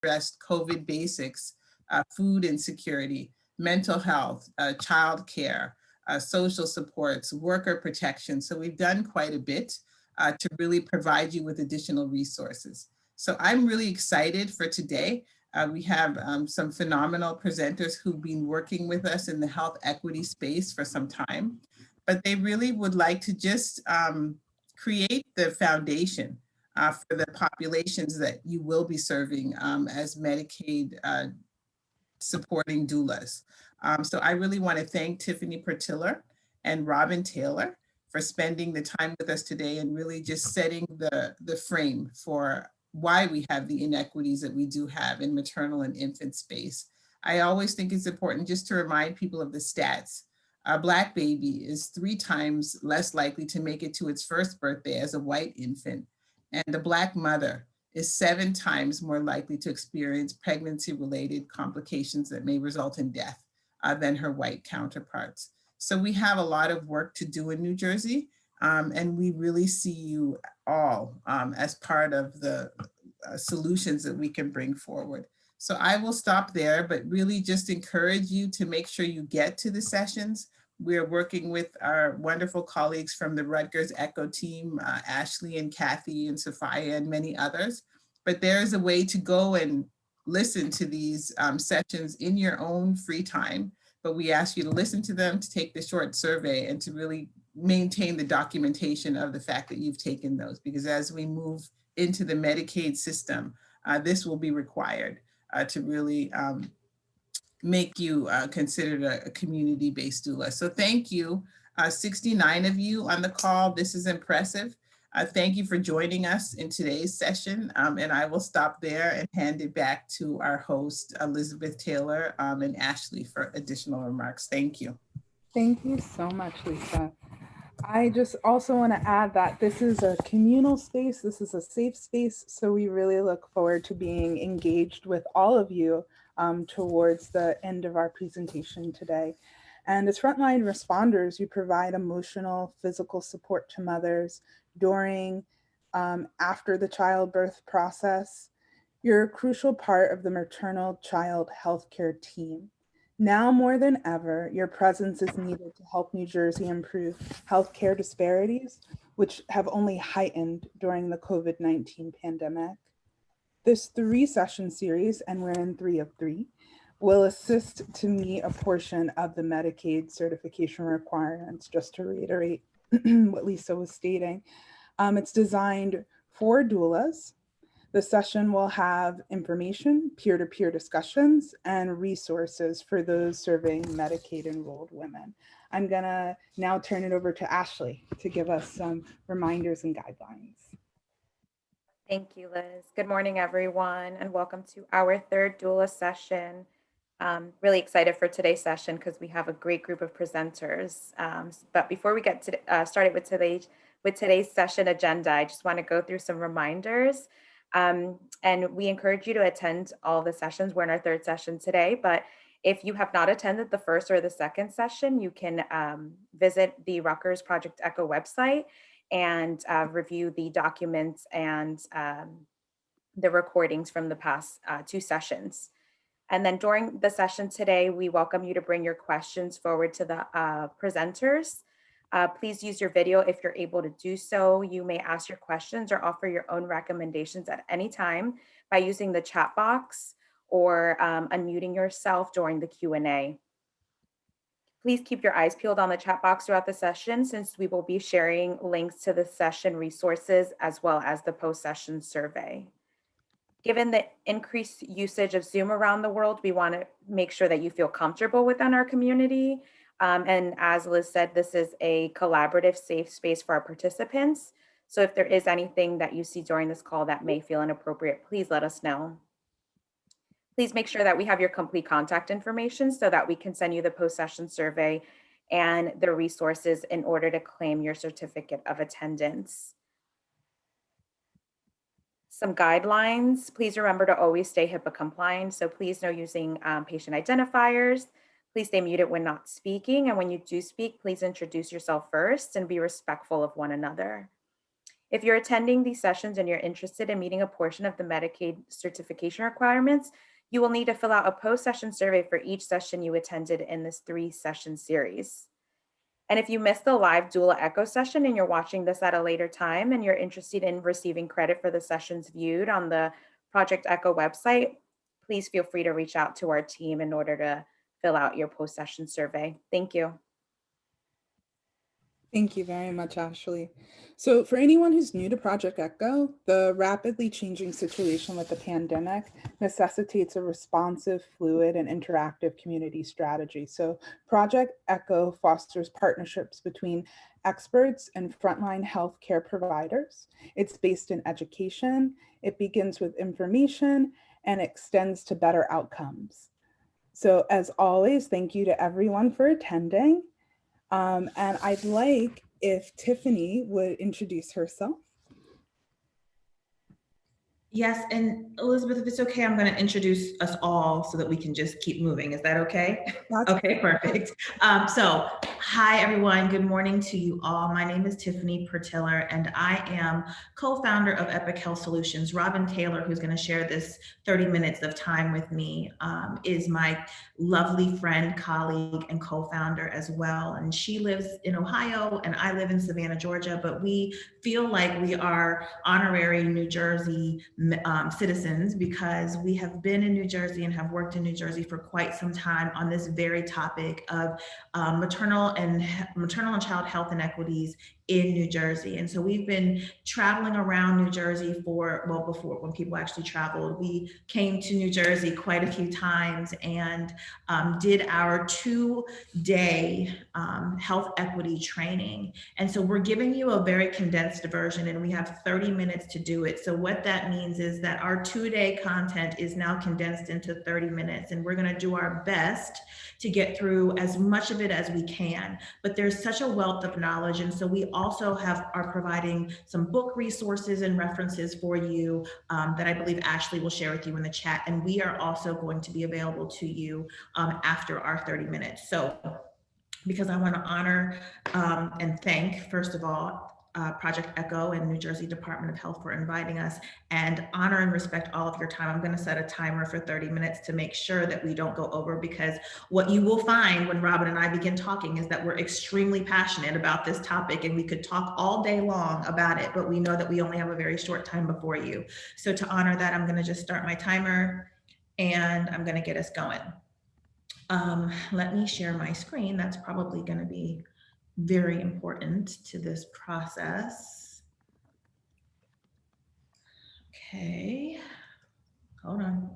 addressed COVID basics, food insecurity, mental health, child care, social supports, worker protection. So we've done quite a bit to really provide you with additional resources. So I'm really excited for today. We have some phenomenal presenters who've been working with us in the health equity space for some time, but they really would like to just create the foundation for the populations that you will be serving as Medicaid supporting doulas. So I really want to thank Tiffany Pertillar and Robyn Taylor for spending the time with us today and really just setting the frame for why we have the inequities that we do have in maternal and infant space. I always think it's important just to remind people of the stats. A Black baby is 3 times less likely to make it to its first birthday as a white infant, and a Black mother is 7 times more likely to experience pregnancy-related complications that may result in death than her white counterparts. So we have a lot of work to do in New Jersey, and we really see you all as part of the solutions that we can bring forward. So I will stop there, but really just encourage you to make sure you get to the sessions. We're working with our wonderful colleagues from the Rutgers ECHO team, Ashley and Kathy and Sophia and many others. But there is a way to go and listen to these sessions in your own free time. But we ask you to listen to them, to take the short survey, and to really maintain the documentation of the fact that you've taken those. Because as we move into the Medicaid system, this will be required to really make you considered a community-based doula. So thank you, 69 of you on the call. This is impressive. Thank you for joining us in today's session. And I will stop there and hand it back to our host, Elizabeth Taylor and Ashley for additional remarks. Thank you. Thank you so much, Lisa. I just also want to add that this is a communal space. This is a safe space. So we really look forward to being engaged with all of you towards the end of our presentation today. And as frontline responders, you provide emotional, physical support to mothers during, after the childbirth process. You're a crucial part of the maternal child healthcare team. Now more than ever, your presence is needed to help New Jersey improve healthcare disparities, which have only heightened during the COVID-19 pandemic. This 3-session series, and we're in 3 of 3, will assist to meet a portion of the Medicaid certification requirements, just to reiterate what Lisa was stating. It's designed for doulas. The session will have information, peer-to-peer discussions, and resources for those serving Medicaid-enrolled women. I'm gonna now turn it over to Ashley to give us some reminders and guidelines. Thank you, Liz. Good morning, everyone, and welcome to our 3rd doula session. Really excited for today's session because we have a great group of presenters. But before we get started with today's session agenda, I just want to go through some reminders. And we encourage you to attend all the sessions. We're in our 3rd session today, but if you have not attended the 1st or the 2nd session, you can visit the Rutgers Project ECHO website and review the documents and the recordings from the past 2 sessions. And then during the session today, we welcome you to bring your questions forward to the presenters. Please use your video if you're able to do so. You may ask your questions or offer your own recommendations at any time by using the chat box or unmuting yourself during the Q&A. Please keep your eyes peeled on the chat box throughout the session, since we will be sharing links to the session resources as well as the post-session survey. Given the increased usage of Zoom around the world, we want to make sure that you feel comfortable within our community. And as Liz said, this is a collaborative, safe space for our participants. So if there is anything that you see during this call that may feel inappropriate, please let us know. Please make sure that we have your complete contact information so that we can send you the post-session survey and the resources in order to claim your certificate of attendance. Some guidelines: please remember to always stay HIPAA compliant. So please no using patient identifiers. Please stay muted when not speaking. And when you do speak, please introduce yourself first and be respectful of one another. If you're attending these sessions and you're interested in meeting a portion of the Medicaid certification requirements, you will need to fill out a post-session survey for each session you attended in this 3-session series. And if you missed the live Doula Echo session and you're watching this at a later time and you're interested in receiving credit for the sessions viewed on the Project Echo website, please feel free to reach out to our team in order to fill out your post-session survey. Thank you. Thank you very much, Ashley. So for anyone who's new to Project Echo, the rapidly changing situation with the pandemic necessitates a responsive, fluid, and interactive community strategy. So Project Echo fosters partnerships between experts and frontline healthcare providers. It's based in education, it begins with information, and extends to better outcomes. So as always, thank you to everyone for attending. And I'd like if Tiffany would introduce herself. Yes, and Elizabeth, if it's okay, I'm going to introduce us all so that we can just keep moving. Is that okay? That's okay, perfect. So, hi everyone. Good morning to you all. My name is Tiffany Pertillar, and I am co-founder of Epic Health Solutions. Robyn Taylor, who's going to share this 30 minutes of time with me, is my lovely friend, colleague, and co-founder as well. And she lives in Ohio, and I live in Savannah, Georgia. But we feel like we are honorary New Jersey citizens because we have been in New Jersey and have worked in New Jersey for quite some time on this very topic of maternal and child health inequities in New Jersey. And so we've been traveling around New Jersey for, well, before when people actually traveled, we came to New Jersey quite a few times and did our 2-day health equity training. And so we're giving you a very condensed version and we have 30 minutes to do it. So what that means is that our 2-day content is now condensed into 30 minutes and we're gonna do our best to get through as much of it as we can. But there's such a wealth of knowledge. And so we also are providing some book resources and references for you that I believe Ashley will share with you in the chat. And we are also going to be available to you after our 30 minutes. So because I want to honor and thank, first of all, Project Echo and New Jersey Department of Health for inviting us, and honor and respect all of your time. I'm going to set a timer for 30 minutes to make sure that we don't go over, because what you will find when Robyn and I begin talking is that we're extremely passionate about this topic and we could talk all day long about it, but we know that we only have a very short time before you. So to honor that, I'm going to just start my timer and I'm going to get us going. Let me share my screen. That's probably going to be very important to this process. Okay, hold on.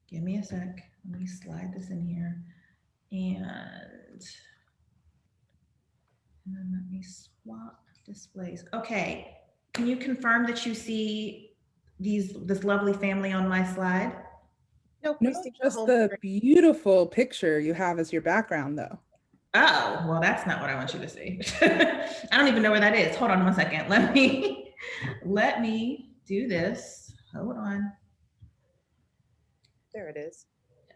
Give me a sec. Let me slide this in here. And then let me swap displays. Okay, can you confirm that you see this lovely family on my slide? No, just the beautiful picture you have as your background though. Oh, well, that's not what I want you to see. I don't even know where that is. Hold on 1 second. Let me do this. Hold on. There it is.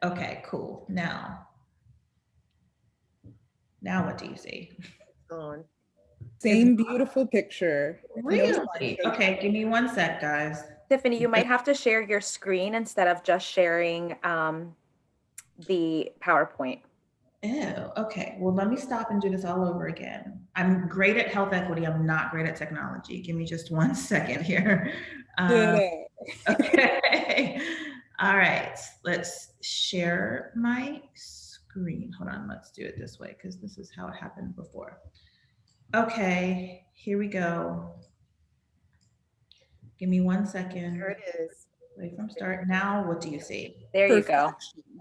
Okay, cool. Now what do you see? On. Same beautiful picture. Really? Okay, give me 1 sec, guys. Tiffany, you might have to share your screen instead of just sharing the PowerPoint. Oh, okay. Well, let me stop and do this all over again. I'm great at health equity. I'm not great at technology. Give me just 1 second here. Okay. All right. Let's share my screen. Hold on. Let's do it this way because this is how it happened before. Okay. Here we go. Give me 1 second. There it is. Wait from start. Now, what do you see? There you go.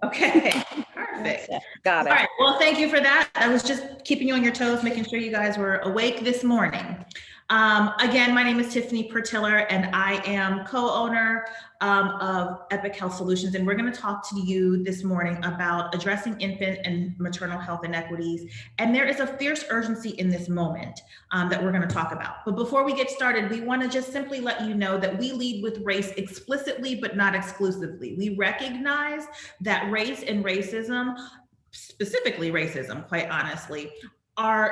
Okay, perfect. Got it. All right, well, thank you for that. I was just keeping you on your toes, making sure you guys were awake this morning. Again, my name is Tiffany Pertillar, and I am co-owner of Epic Health Solutions, and we're going to talk to you this morning about addressing infant and maternal health inequities. And there is a fierce urgency in this moment that we're going to talk about. But before we get started, we want to just simply let you know that we lead with race explicitly, but not exclusively. We recognize that race and racism, specifically racism, quite honestly,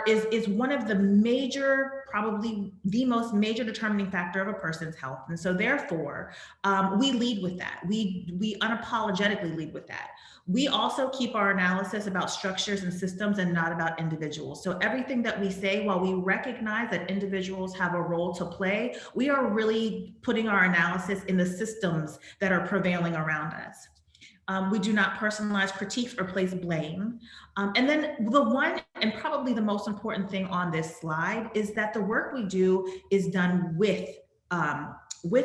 is one of the major, probably the most major determining factor of a person's health. And so therefore, we lead with that. We unapologetically lead with that. We also keep our analysis about structures and systems and not about individuals. So everything that we say, while we recognize that individuals have a role to play, we are really putting our analysis in the systems that are prevailing around us. We do not personalize critiques or place blame. And then the one and probably the most important thing on this slide is that the work we do is done with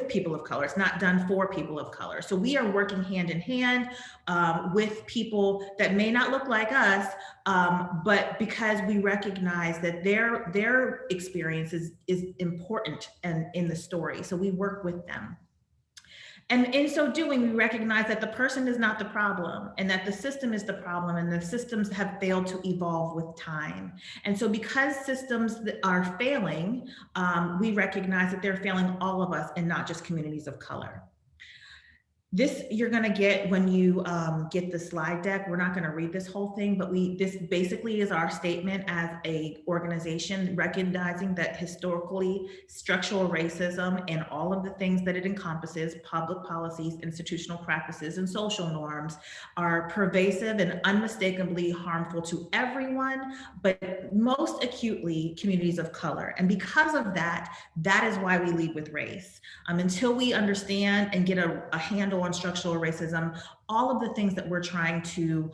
people of color. It's not done for people of color. So we are working hand in hand with people that may not look like us, but because we recognize that their experience is important and in the story. So we work with them. And in so doing, we recognize that the person is not the problem and that the system is the problem, and the systems have failed to evolve with time. And so because systems are failing, we recognize that they're failing all of us and not just communities of color. This you're going to get when you get the slide deck. We're not going to read this whole thing, but this basically is our statement as a organization, recognizing that historically structural racism and all of the things that it encompasses, public policies, institutional practices, and social norms, are pervasive and unmistakably harmful to everyone, but most acutely communities of color. And because of that, that is why we lead with race. Until we understand and get a handle on structural racism, all of the things that we're trying to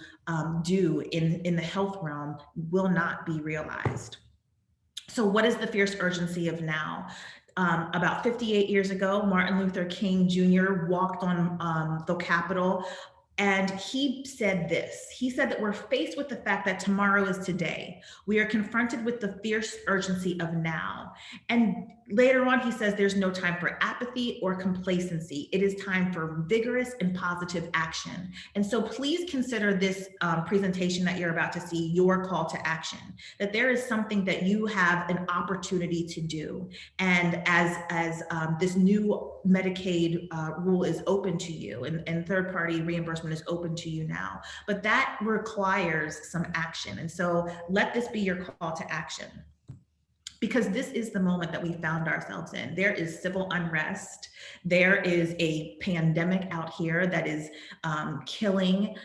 do in the health realm will not be realized. So what is the fierce urgency of now? About 58 years ago, Martin Luther King Jr. walked on the Capitol, and he said this. He said that we're faced with the fact that tomorrow is today. We are confronted with the fierce urgency of now. And later on, he says there's no time for apathy or complacency. It is time for vigorous and positive action. And so please consider this presentation that you're about to see your call to action, that there is something that you have an opportunity to do. And as this new Medicaid rule is open to you, and third-party reimbursement is open to you now, but that requires some action. And so let this be your call to action, because this is the moment that we found ourselves in. There is civil unrest. There is a pandemic out here that is killing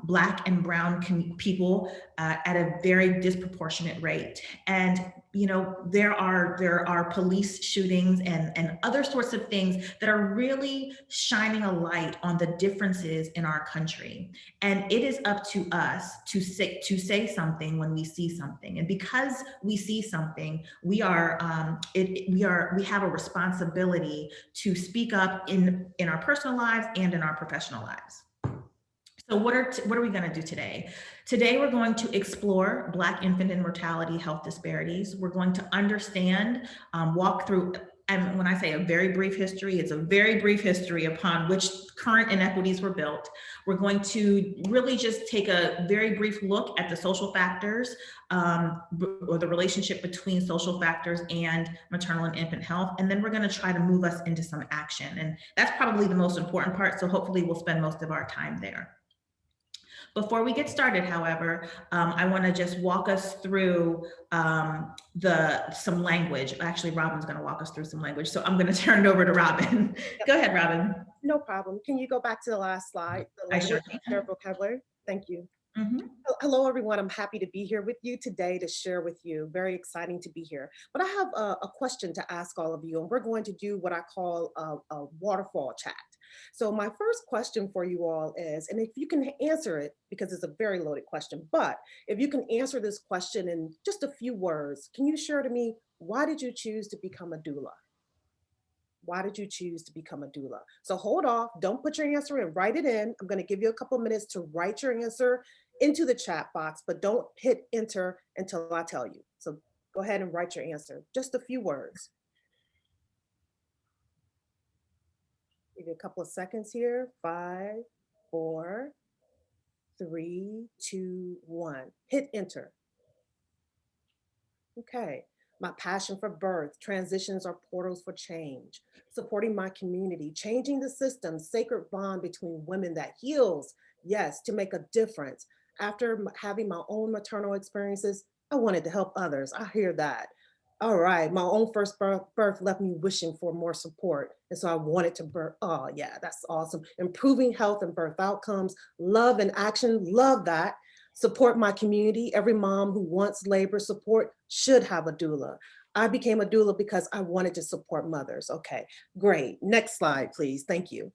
Black and brown people at a very disproportionate rate. And there are police shootings and other sorts of things that are really shining a light on the differences in our country. And it is up to us to say something when we see something. And because we see something, we have a responsibility to speak up in our personal lives and in our professional lives. So what are we going to do today? Today, we're going to explore Black infant and mortality health disparities. We're going to understand, walk through, and when I say a very brief history, it's a very brief history upon which current inequities were built. We're going to really just take a very brief look at the social factors, or the relationship between social factors and maternal and infant health. And then we're going to try to move us into some action. And that's probably the most important part. So hopefully we'll spend most of our time there. Before we get started, however, I want to just walk us through some language. Actually, Robyn's going to walk us through some language, so I'm going to turn it over to Robyn. Go ahead, Robyn. No problem. Can you go back to the last slide? I sure can. Vocabulary. Thank you. Mm-hmm. Hello, everyone. I'm happy to be here with you today to share with you. Very exciting to be here. But I have a question to ask all of you, and we're going to do what I call a waterfall chat. So my first question for you all is, and if you can answer it, because it's a very loaded question, but if you can answer this question in just a few words, can you share to me, why did you choose to become a doula? Why did you choose to become a doula? So hold off, don't put your answer in, write it in. I'm going to give you a couple minutes to write your answer into the chat box, but don't hit enter until I tell you. So go ahead and write your answer, just a few words. Give you a couple of seconds here. 5, 4, 3, 2, 1. Hit enter. Okay. My passion for birth, transitions are portals for change, supporting my community, changing the system, sacred bond between women that heals, yes, to make a difference. After having my own maternal experiences, I wanted to help others. I hear that. All right, my own first birth left me wishing for more support. And so I wanted to birth. Oh, yeah, that's awesome. Improving health and birth outcomes, love and action, love that. Support my community. Every mom who wants labor support should have a doula. I became a doula because I wanted to support mothers. Okay, great. Next slide, please. Thank you.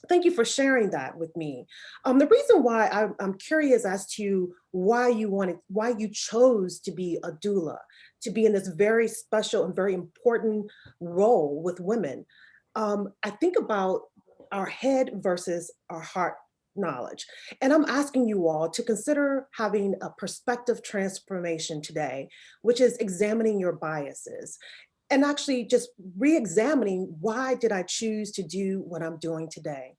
Thank you for sharing that with me. The reason why I'm curious as to why you chose to be a doula, to be in this very special and very important role with women. I think about our head versus our heart knowledge. And I'm asking you all to consider having a perspective transformation today, which is examining your biases and actually just re-examining, why did I choose to do what I'm doing today?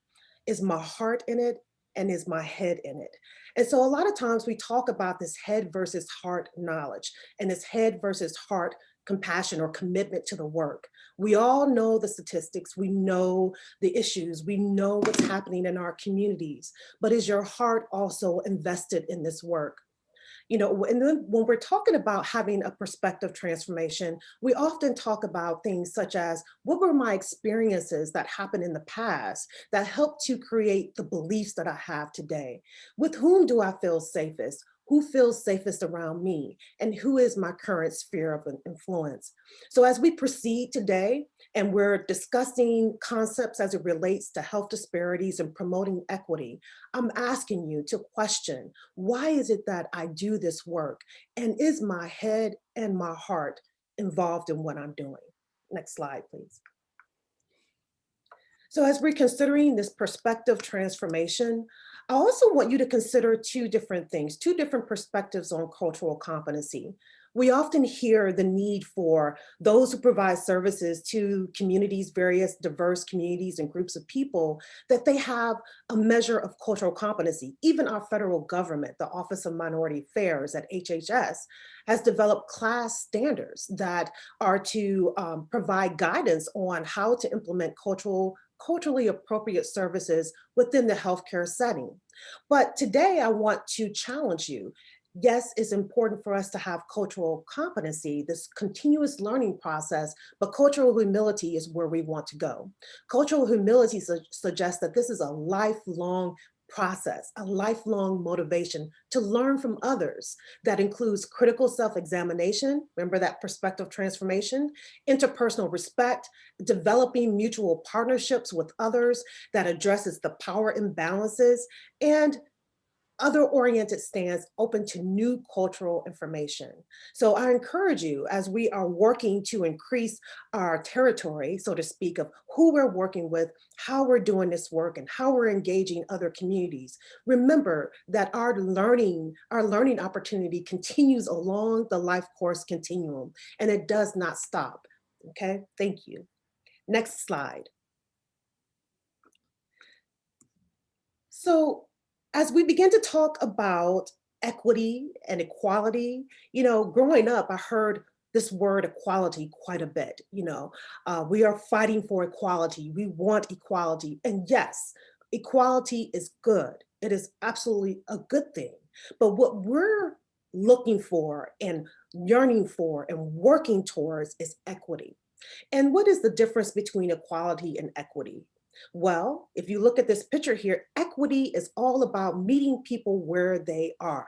Is my heart in it, and is my head in it? And so a lot of times we talk about this head versus heart knowledge and this head versus heart compassion or commitment to the work. We all know the statistics, we know the issues, we know what's happening in our communities, but is your heart also invested in this work? You know, and then when we're talking about having a perspective transformation, we often talk about things such as, what were my experiences that happened in the past that helped to create the beliefs that I have today? With whom do I feel safest? Who feels safest around me? And who is my current sphere of influence? So as we proceed today, and we're discussing concepts as it relates to health disparities and promoting equity, I'm asking you to question, why is it that I do this work? And is my head and my heart involved in what I'm doing? Next slide, please. So as we're considering this perspective transformation, I also want you to consider two different things, two different perspectives on cultural competency. We often hear the need for those who provide services to communities, various diverse communities and groups of people, that they have a measure of cultural competency. Even our federal government, the Office of Minority Affairs at HHS, has developed class standards that are to provide guidance on how to implement culturally appropriate services within the healthcare setting. But today I want to challenge you. Yes, it's important for us to have cultural competency, this continuous learning process, but cultural humility is where we want to go. Cultural humility suggests that this is a lifelong process, a lifelong motivation to learn from others. That includes critical self-examination, remember that perspective transformation, interpersonal respect, developing mutual partnerships with others that addresses the power imbalances, and other oriented stands open to new cultural information. So I encourage you, as we are working to increase our territory, so to speak, of who we're working with, how we're doing this work, and how we're engaging other communities, remember that our learning opportunity continues along the life course continuum, and it does not stop. Okay, thank you. Next slide. So as we begin to talk about equity and equality, you know, growing up, I heard this word equality quite a bit. You know, we are fighting for equality. We want equality. And yes, equality is good. It is absolutely a good thing. But what we're looking for and yearning for and working towards is equity. And what is the difference between equality and equity? Well, if you look at this picture here, equity is all about meeting people where they are,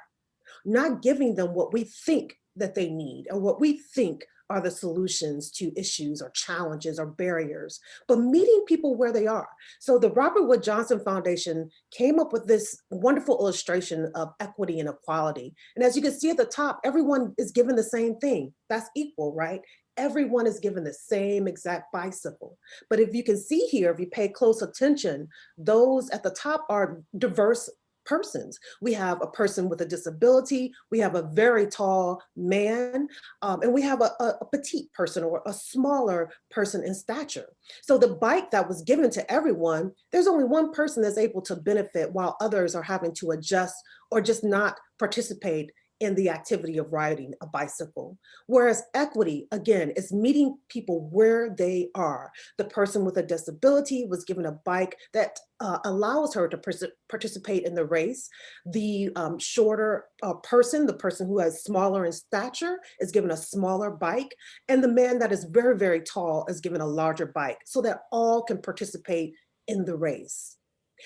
not giving them what we think that they need or what we think are the solutions to issues or challenges or barriers, but meeting people where they are. So the Robert Wood Johnson Foundation came up with this wonderful illustration of equity and equality. And as you can see at the top, everyone is given the same thing. That's equal, right? Everyone is given the same exact bicycle. But if you can see here, if you pay close attention, those at the top are diverse persons. We have a person with a disability, we have a very tall man, and we have a petite person or a smaller person in stature. So the bike that was given to everyone, there's only one person that's able to benefit while others are having to adjust or just not participate in the activity of riding a bicycle. Whereas equity, again, is meeting people where they are. The person with a disability was given a bike that allows her to participate in the race. The shorter person, the person who is smaller in stature, is given a smaller bike. And the man that is very, very tall is given a larger bike so that all can participate in the race.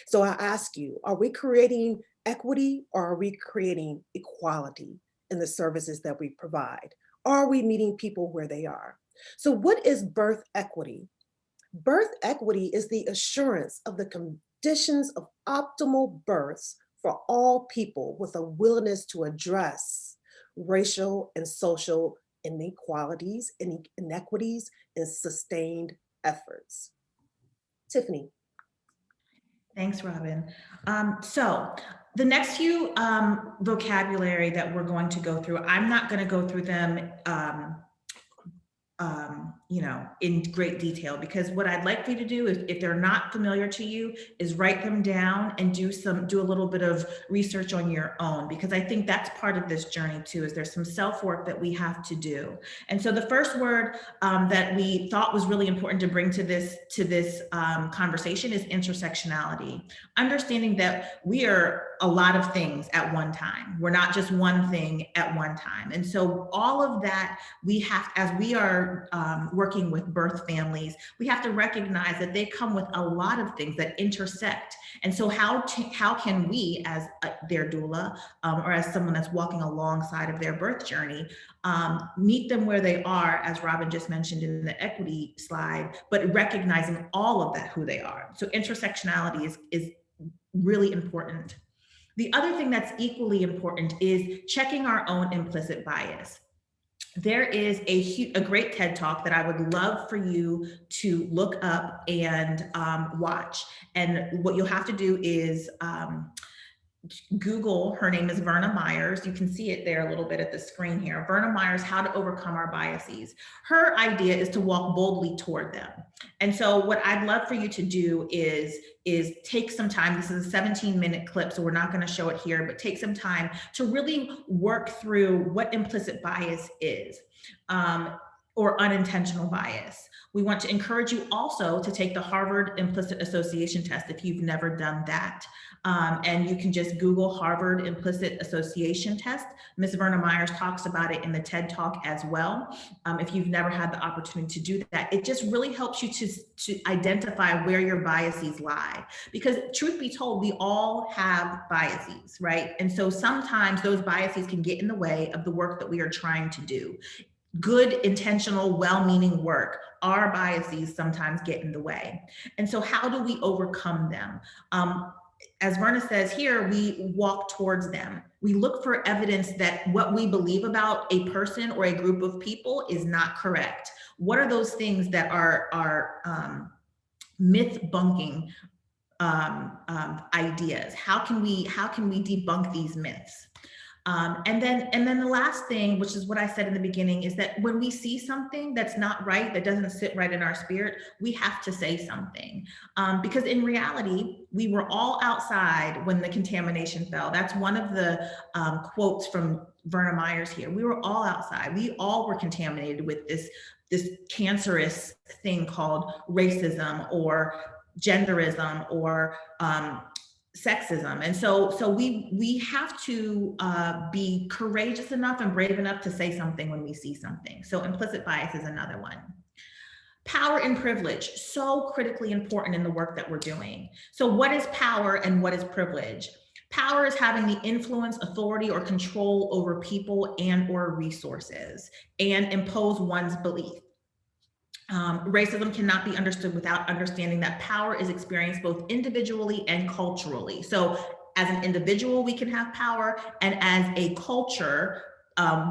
So I ask you, are we creating equity or are we creating equality in the services that we provide? Are we meeting people where they are? So what is birth equity? Birth equity is the assurance of the conditions of optimal births for all people with a willingness to address racial and social inequalities, inequities, and sustained efforts. Tiffany. Thanks, Robyn. So the next few vocabulary that we're going to go through, I'm not going to go through them in great detail, because what I'd like for you to do is, if they're not familiar to you, is write them down and do a little bit of research on your own, because I think that's part of this journey too, is there's some self-work that we have to do. And so the first word that we thought was really important to bring to this conversation is intersectionality. Understanding that we are a lot of things at one time. We're not just one thing at one time. And so all of that, we have, as we are working with birth families, we have to recognize that they come with a lot of things that intersect. And so how can we, as their doula, or as someone that's walking alongside of their birth journey, meet them where they are, as Robyn just mentioned in the equity slide, but recognizing all of that, who they are. So intersectionality is really important. The other thing that's equally important is checking our own implicit bias. There is a great TED Talk that I would love for you to look up and watch. And what you'll have to do is Google, her name is Verna Myers. You can see it there a little bit at the screen here. Verna Myers, How to Overcome Our Biases. Her idea is to walk boldly toward them. And so what I'd love for you to do is take some time. This is a 17-minute clip, so we're not going to show it here, but take some time to really work through what implicit bias is, or unintentional bias. We want to encourage you also to take the Harvard Implicit Association Test if you've never done that. And you can just Google Harvard Implicit Association Test. Ms. Verna Myers talks about it in the TED Talk as well. If you've never had the opportunity to do that, it just really helps you to identify where your biases lie. Because truth be told, we all have biases, right? And so sometimes those biases can get in the way of the work that we are trying to do. Good, intentional, well-meaning work, our biases sometimes get in the way. And so how do we overcome them? As Verna says here, we walk towards them. We look for evidence that what we believe about a person or a group of people is not correct. What are those things that are myth-bunking ideas? How can we debunk these myths? And then the last thing, which is what I said in the beginning, is that when we see something that's not right, that doesn't sit right in our spirit, we have to say something. Because in reality, we were all outside when the contamination fell. That's one of the quotes from Verna Myers here. We were all outside. We all were contaminated with this cancerous thing called racism or genderism or sexism. And so we have to be courageous enough and brave enough to say something when we see something. So implicit bias is another one. Power and privilege, so critically important in the work that we're doing. So what is power and what is privilege? Power is having the influence, authority, or control over people and or resources and impose one's belief. Racism cannot be understood without understanding that power is experienced both individually and culturally. So as an individual, we can have power, and as a culture,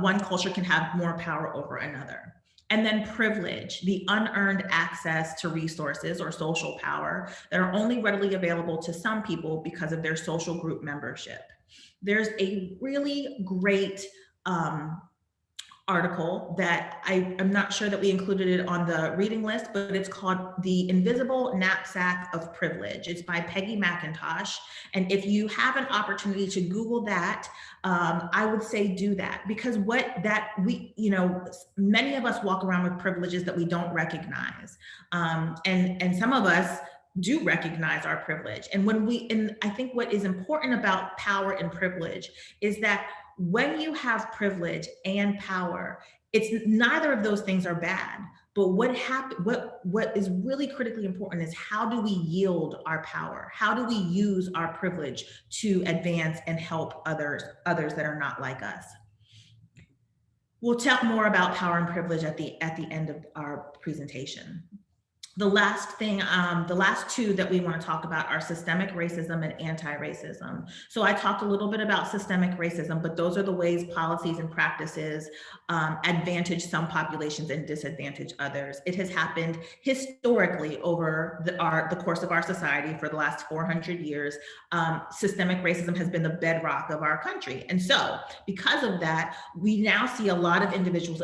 one culture can have more power over another. And then privilege, the unearned access to resources or social power that are only readily available to some people because of their social group membership. There's a really great article that I'm not sure that we included it on the reading list, but it's called The Invisible Knapsack of Privilege. It's by Peggy McIntosh. And if you have an opportunity to Google that, I would say do that, because many of us walk around with privileges that we don't recognize. And some of us do recognize our privilege. And I think what is important about power and privilege is that when you have privilege and power, it's neither of those things are bad. But what is really critically important is, how do we yield our power? How do we use our privilege to advance and help others that are not like us? We'll talk more about power and privilege at the end of our presentation. The last two that we want to talk about are systemic racism and anti-racism. So I talked a little bit about systemic racism, but those are the ways policies and practices advantage some populations and disadvantage others. It has happened historically over the course of our society for the last 400 years. Systemic racism has been the bedrock of our country. And so because of that, we now see a lot of individuals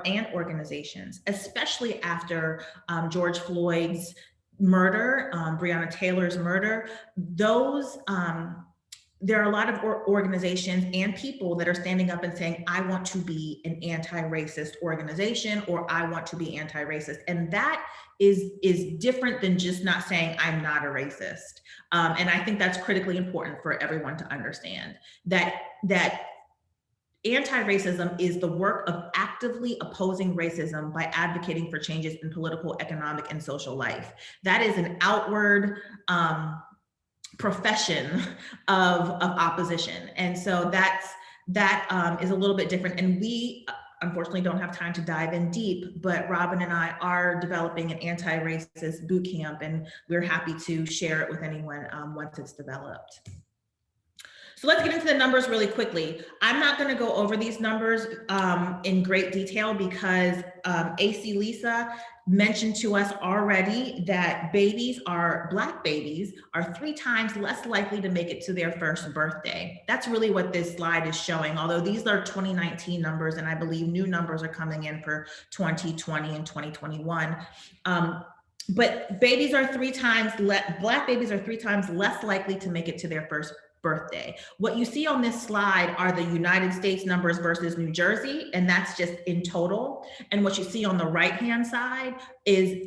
and organizations, especially after George Floyd's murder, Breonna Taylor's murder, there are a lot of organizations and people that are standing up and saying, I want to be an anti-racist organization, or I want to be anti-racist. And that is different than just not saying I'm not a racist. And I think that's critically important for everyone to understand, that anti-racism is the work of actively opposing racism by advocating for changes in political, economic, and social life. That is an outward profession of opposition. And so that is a little bit different. And we unfortunately don't have time to dive in deep, but Robyn and I are developing an anti-racist boot camp, and we're happy to share it with anyone once it's developed. So let's get into the numbers really quickly. I'm not going to go over these numbers in great detail, because AC Lisa mentioned to us already that Black babies are 3 times less likely to make it to their first birthday. That's really what this slide is showing, although these are 2019 numbers, and I believe new numbers are coming in for 2020 and 2021. But Black babies are 3 times less likely to make it to their first birthday. What you see on this slide are the United States numbers versus New Jersey, and that's just in total. And what you see on the right-hand side is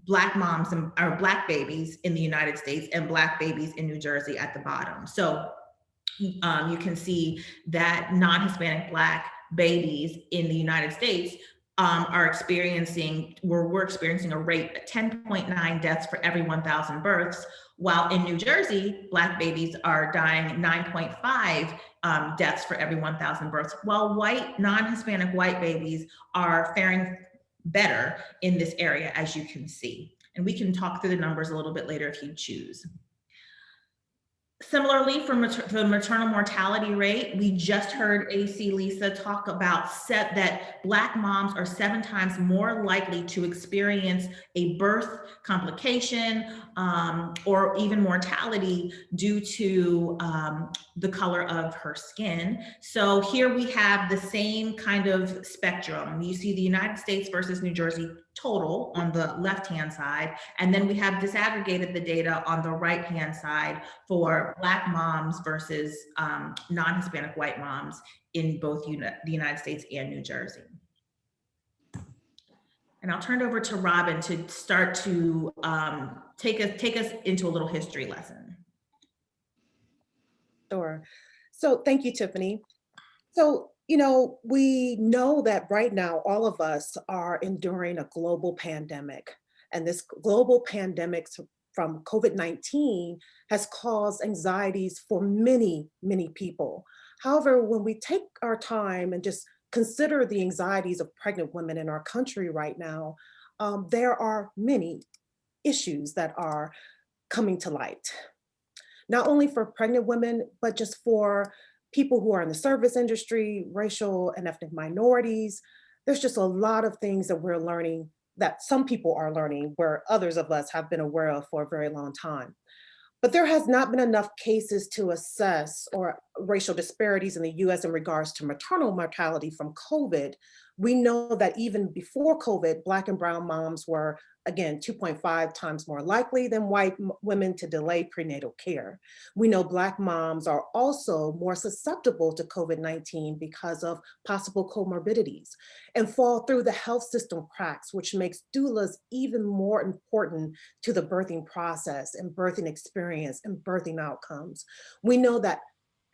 Black moms or Black babies in the United States and Black babies in New Jersey at the bottom. So you can see that non-Hispanic Black babies in the United States we're experiencing a rate of 10.9 deaths for every 1,000 births, while in New Jersey, Black babies are dying 9.5 deaths for every 1,000 births, while non-Hispanic white babies are faring better in this area, as you can see. And we can talk through the numbers a little bit later if you choose. Similarly, for the maternal mortality rate, we just heard AC Lisa talk about that Black moms are 7 times more likely to experience a birth complication or even mortality due to the color of her skin. So here we have the same kind of spectrum. You see the United States versus New Jersey total on the left-hand side, and then we have disaggregated the data on the right-hand side for Black moms versus non-Hispanic white moms in both the United States and New Jersey. And I'll turn it over to Robyn to start to take us into a little history lesson. Sure. So thank you, Tiffany. So, we know that right now, all of us are enduring a global pandemic. And this global pandemic from COVID-19 has caused anxieties for many, many people. However, when we take our time and just consider the anxieties of pregnant women in our country right now, there are many issues that are coming to light. Not only for pregnant women, but just for people who are in the service industry, racial and ethnic minorities. There's just a lot of things that we're learning, that some people are learning, where others of us have been aware of for a very long time. But there has not been enough cases to assess or racial disparities in the US in regards to maternal mortality from COVID. We know that even before COVID, Black and brown moms were, again, 2.5 times more likely than white women to delay prenatal care. We know Black moms are also more susceptible to COVID-19 because of possible comorbidities and fall through the health system cracks, which makes doulas even more important to the birthing process and birthing experience and birthing outcomes. We know that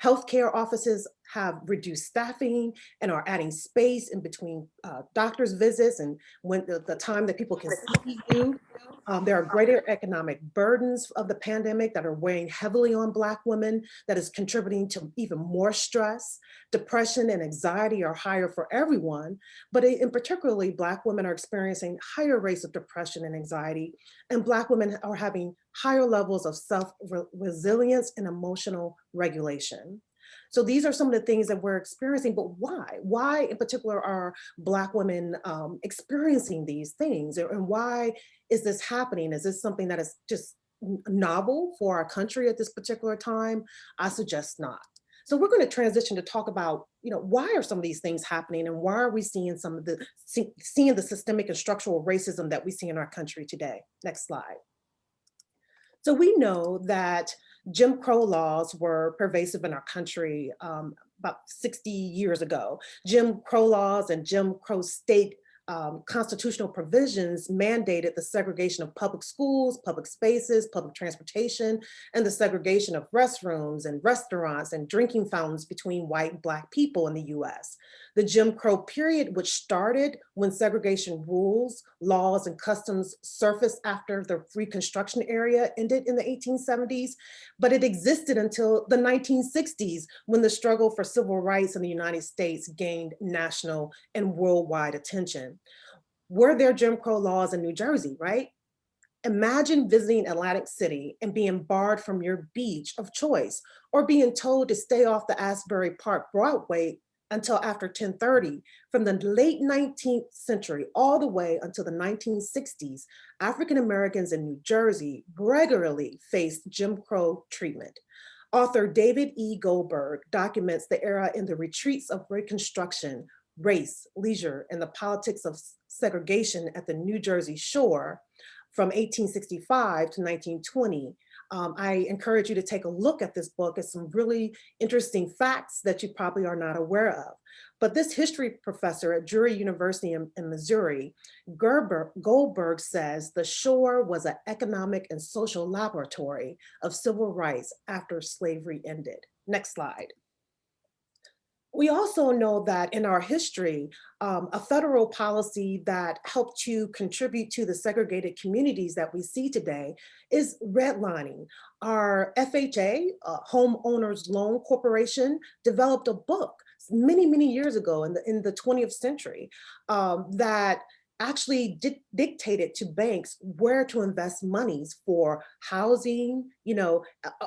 healthcare offices have reduced staffing and are adding space in between doctor's visits and when the time that people can see you. There are greater economic burdens of the pandemic that are weighing heavily on Black women that is contributing to even more stress. Depression and anxiety are higher for everyone, but in particularly Black women are experiencing higher rates of depression and anxiety, and Black women are having higher levels of self-resilience and emotional regulation. So these are some of the things that we're experiencing, but why? Why in particular are Black women experiencing these things? And why is this happening? Is this something that is just novel for our country at this particular time? I suggest not. So we're going to transition to talk about, why are some of these things happening and why are we seeing seeing the systemic and structural racism that we see in our country today? Next slide. So we know that Jim Crow laws were pervasive in our country about 60 years ago. Jim Crow laws and Jim Crow state constitutional provisions mandated the segregation of public schools, public spaces, public transportation, and the segregation of restrooms and restaurants and drinking fountains between white and Black people in the US. The Jim Crow period, which started when segregation rules, laws, and customs surfaced after the Reconstruction era ended in the 1870s, but it existed until the 1960s when the struggle for civil rights in the United States gained national and worldwide attention. Were there Jim Crow laws in New Jersey, right? Imagine visiting Atlantic City and being barred from your beach of choice or being told to stay off the Asbury Park Broadway until after 10:30. From the late 19th century all the way until the 1960s, African Americans in New Jersey regularly faced Jim Crow treatment. Author David E. Goldberg documents the era in the retreats of Reconstruction, race, leisure, and the politics of segregation at the New Jersey shore from 1865 to 1920. I encourage you to take a look at this book. It's some really interesting facts that you probably are not aware of. But this history professor at Drury University in Missouri, Goldberg says the shore was an economic and social laboratory of civil rights after slavery ended. Next slide. We also know that in our history, a federal policy that helped to contribute to the segregated communities that we see today is redlining. Our FHA, Homeowners Loan Corporation, developed a book many, many years ago in the 20th century that actually dictated to banks where to invest monies for housing,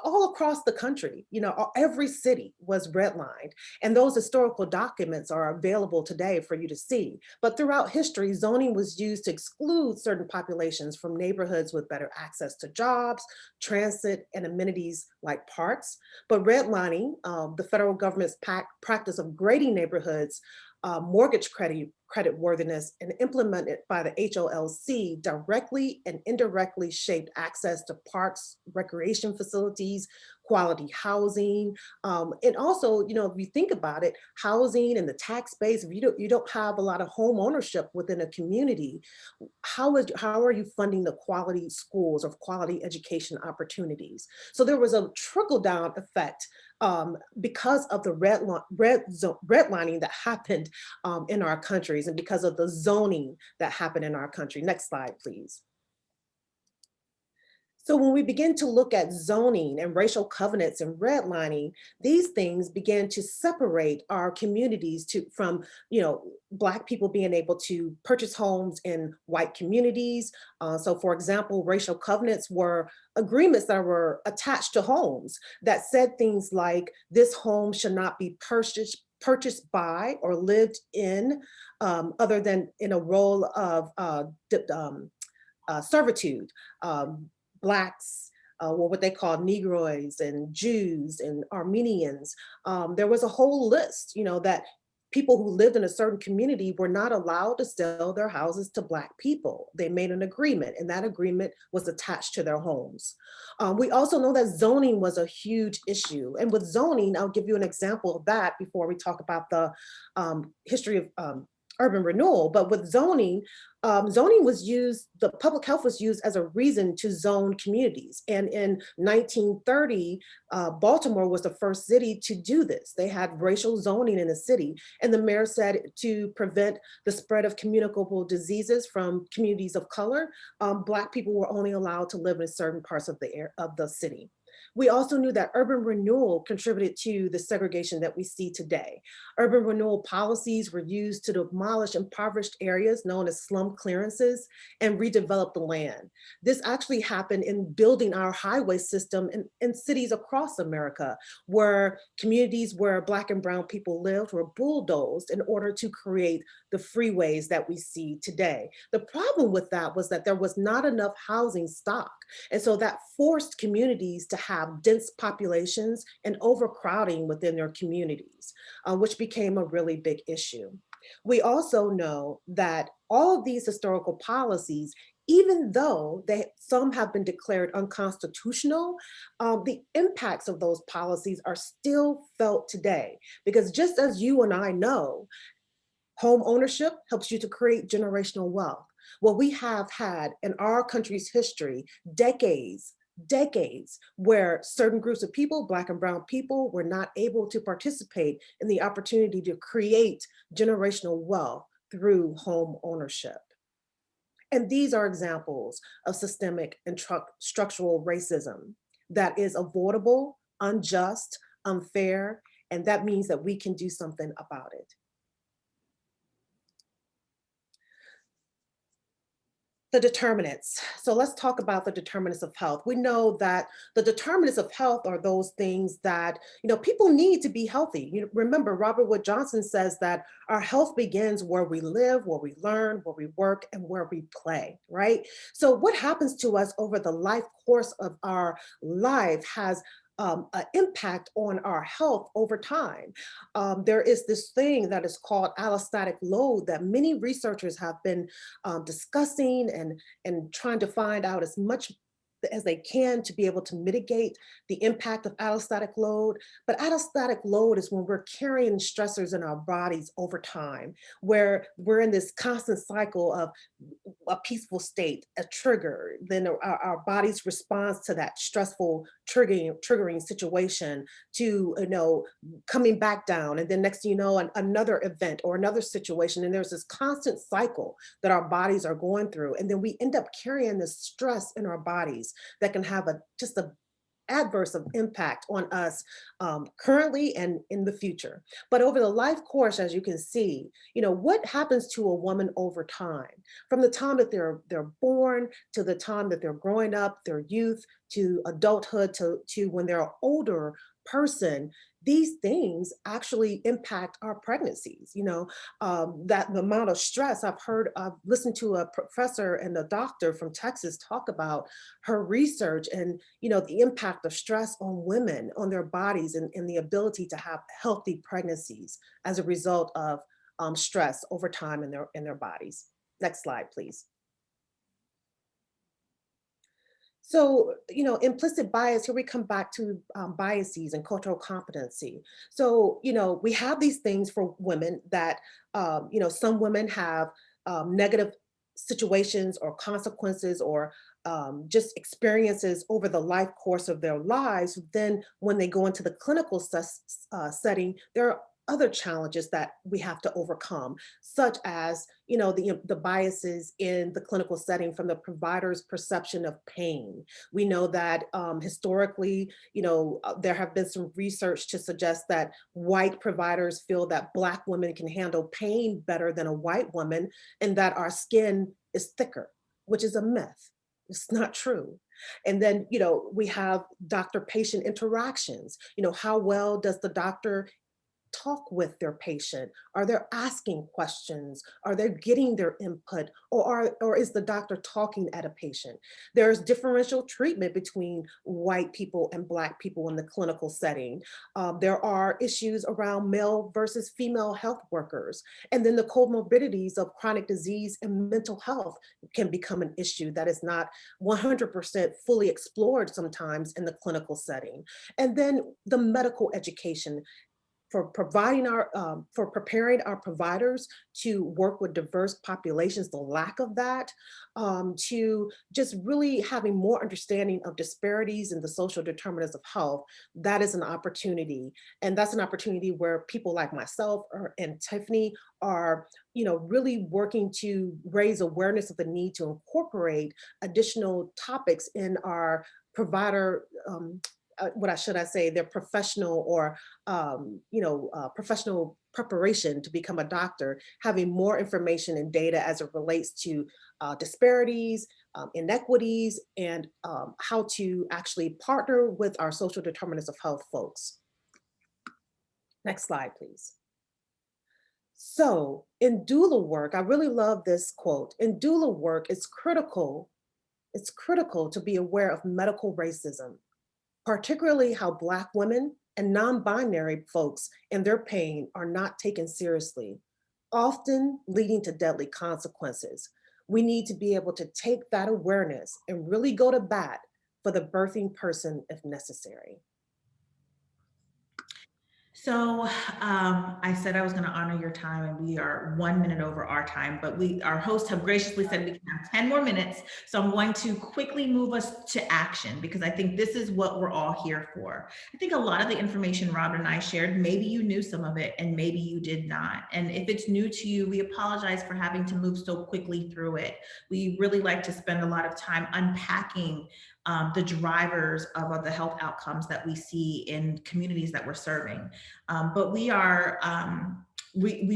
all across the country. Every city was redlined, and those historical documents are available today for you to see. But throughout history, zoning was used to exclude certain populations from neighborhoods with better access to jobs, transit, and amenities like parks. But redlining, the federal government's practice of grading neighborhoods, mortgage creditworthiness, and implemented by the HOLC, directly and indirectly shaped access to parks, recreation facilities, quality housing. And also, if you think about it, housing and the tax base, if you don't have a lot of home ownership within a community, how are you funding the quality schools or quality education opportunities? So there was a trickle-down effect because of the redlining that happened in our countries and because of the zoning that happened in our country. Next slide, please. So when we begin to look at zoning and racial covenants and redlining, these things began to separate our communities from, Black people being able to purchase homes in white communities. So for example, racial covenants were agreements that were attached to homes that said things like, this home should not be purchased by or lived in other than in a role of servitude. Blacks, what they call Negroids and Jews and Armenians. There was a whole list, that people who lived in a certain community were not allowed to sell their houses to Black people. They made an agreement, and that agreement was attached to their homes. We also know that zoning was a huge issue. And with zoning, I'll give you an example of that before we talk about the history of urban renewal. But with zoning, zoning was used, the public health was used as a reason to zone communities. And in 1930, Baltimore was the first city to do this. They had racial zoning in the city. And the mayor said to prevent the spread of communicable diseases from communities of color, Black people were only allowed to live in certain parts of the city. We also knew that urban renewal contributed to the segregation that we see today. Urban renewal policies were used to demolish impoverished areas known as slum clearances and redevelop the land. This actually happened in building our highway system in cities across America, where communities where Black and brown people lived were bulldozed in order to create the freeways that we see today. The problem with that was that there was not enough housing stock. And so that forced communities to have dense populations and overcrowding within their communities, which became a really big issue. We also know that all of these historical policies, even though some have been declared unconstitutional, the impacts of those policies are still felt today. Because just as you and I know, home ownership helps you to create generational wealth. Well, we have had in our country's history decades where certain groups of people, Black and brown people, were not able to participate in the opportunity to create generational wealth through home ownership. And these are examples of systemic and structural racism that is avoidable, unjust, unfair, and that means that we can do something about it. The determinants. So let's talk about the determinants of health. We know that the determinants of health are those things that, people need to be healthy. Remember, Robert Wood Johnson says that our health begins where we live, where we learn, where we work, and where we play, right? So what happens to us over the life course of our life has an impact on our health over time. There is this thing that is called allostatic load that many researchers have been discussing and trying to find out as much as they can to be able to mitigate the impact of allostatic load. But allostatic load is when we're carrying stressors in our bodies over time, where we're in this constant cycle of a peaceful state, a trigger, then our body's response to that stressful triggering situation to, coming back down. And then next thing you know, another event or another situation. And there's this constant cycle that our bodies are going through. And then we end up carrying this stress in our bodies that can have just a adverse impact on us currently and in the future. But over the life course, as you can see, what happens to a woman over time, from the time that they're born to the time that they're growing up, their youth to adulthood to when they're an older person, these things actually impact our pregnancies. That the amount of stress I've listened to a professor and a doctor from Texas talk about her research and, the impact of stress on women, on their bodies and the ability to have healthy pregnancies as a result of stress over time in their bodies. Next slide, please. So, implicit bias, here we come back to biases and cultural competency. So, we have these things for women that, some women have negative situations or consequences or just experiences over the life course of their lives. Then when they go into the clinical setting, there are other challenges that we have to overcome, such as, the biases in the clinical setting from the provider's perception of pain. We know that historically, there have been some research to suggest that white providers feel that Black women can handle pain better than a white woman, and that our skin is thicker, which is a myth. It's not true. And then, we have doctor-patient interactions. How well does the doctor talk with their patient? Are they asking questions? Are they getting their input? Or is the doctor talking at a patient? There's differential treatment between white people and Black people in the clinical setting. There are issues around male versus female health workers. And then the comorbidities of chronic disease and mental health can become an issue that is not 100% fully explored sometimes in the clinical setting. And then the medical education for preparing our providers to work with diverse populations, the lack of that, to just really having more understanding of disparities in the social determinants of health. That is an opportunity, and that's an opportunity where people like myself and Tiffany are, really working to raise awareness of the need to incorporate additional topics in our provider. What should I say, their professional or, professional preparation to become a doctor, having more information and data as it relates to disparities, inequities, and how to actually partner with our social determinants of health folks. Next slide, please. So in doula work, I really love this quote. In doula work, it's critical to be aware of medical racism, particularly how Black women and non-binary folks and their pain are not taken seriously, often leading to deadly consequences. We need to be able to take that awareness and really go to bat for the birthing person if necessary. So I said I was going to honor your time, and we are 1 minute over our time, but our hosts have graciously said we can have 10 more minutes. So I'm going to quickly move us to action, because I think this is what we're all here for. I think a lot of the information Robyn and I shared, maybe you knew some of it and maybe you did not. And if it's new to you, we apologize for having to move so quickly through it. We really like to spend a lot of time unpacking the drivers of the health outcomes that we see in communities that we're serving. But we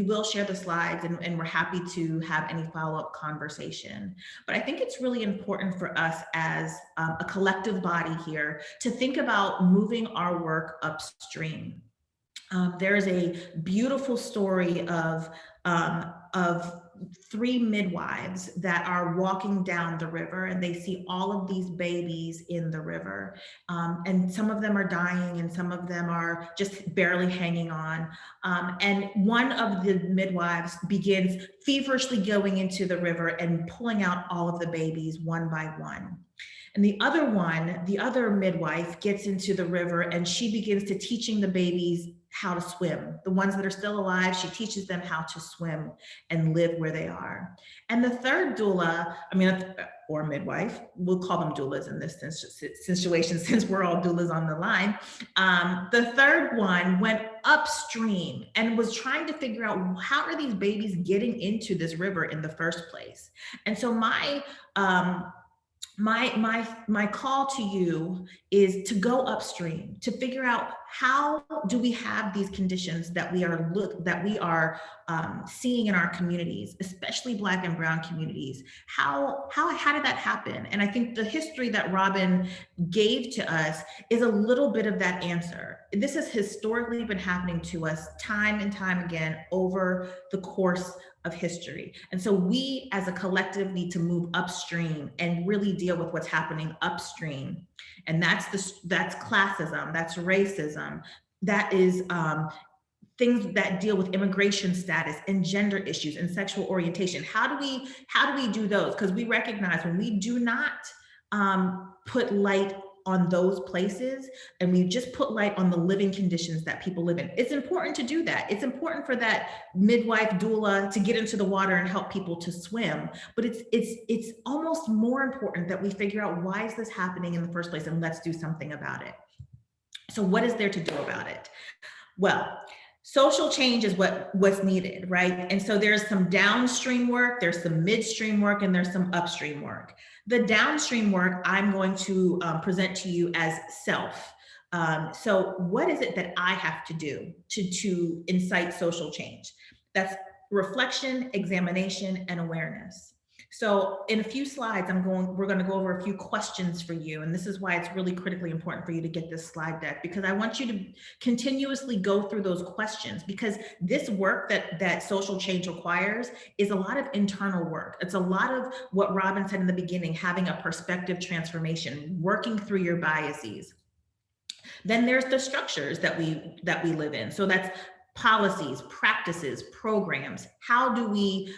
will share the slides, and we're happy to have any follow-up conversation. But I think it's really important for us as a collective body here to think about moving our work upstream. There is a beautiful story of 3 midwives that are walking down the river, and they see all of these babies in the river. And some of them are dying and some of them are just barely hanging on. And one of the midwives begins feverishly going into the river and pulling out all of the babies one by one. And the other midwife gets into the river and she begins to teaching the babies how to swim. The ones that are still alive, she teaches them how to swim and live where they are. And the third doula, or midwife, we'll call them doulas in this situation since we're all doulas on the line. The third one went upstream and was trying to figure out, how are these babies getting into this river in the first place? And so my call to you is to go upstream, to figure out, how do we have these conditions that we are seeing in our communities, especially Black and Brown communities? How did that happen? And I think the history that Robyn gave to us is a little bit of that answer. This has historically been happening to us time and time again over the course of history. And so we as a collective need to move upstream and really deal with what's happening upstream. And that's classism, that's racism, that is things that deal with immigration status and gender issues and sexual orientation. How do we do those? Because we recognize when we do not put light on those places, and we just put light on the living conditions that people live in. It's important to do that. It's important for that midwife doula to get into the water and help people to swim. But it's almost more important that we figure out, why is this happening in the first place, and let's do something about it. So what is there to do about it? Well, social change is what's needed, right? And so there's some downstream work, there's some midstream work, and there's some upstream work. The downstream work I'm going to present to you as self. So what is it that I have to do to incite social change? That's reflection, examination, and awareness. So in a few slides, we're going to go over a few questions for you. And this is why it's really critically important for you to get this slide deck, because I want you to continuously go through those questions, because this work that social change requires is a lot of internal work. It's a lot of what Robyn said in the beginning, having a perspective transformation, working through your biases. Then there's the structures that we live in. So that's policies, practices, programs. How do we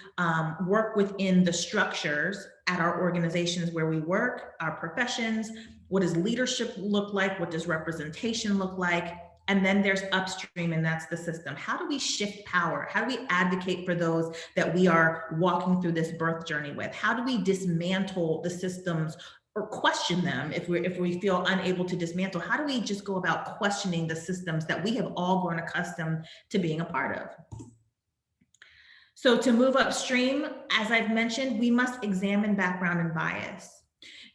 work within the structures at our organizations where we work, our professions? What does leadership look like? What does representation look like? And then there's upstream, and that's the system. How do we shift power? How do we advocate for those that we are walking through this birth journey with? How do we dismantle the systems or question them if we feel unable to dismantle? How do we just go about questioning the systems that we have all grown accustomed to being a part of? So to move upstream, as I've mentioned, we must examine background and bias.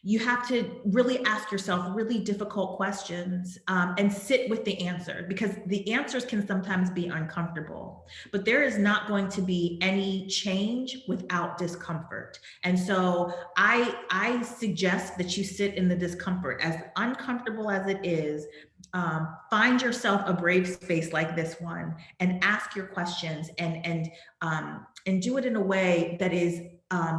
You have to really ask yourself really difficult questions and sit with the answer, because the answers can sometimes be uncomfortable, but there is not going to be any change without discomfort. And so I suggest that you sit in the discomfort. As uncomfortable as it is, find yourself a brave space like this one and ask your questions and do it in a way that is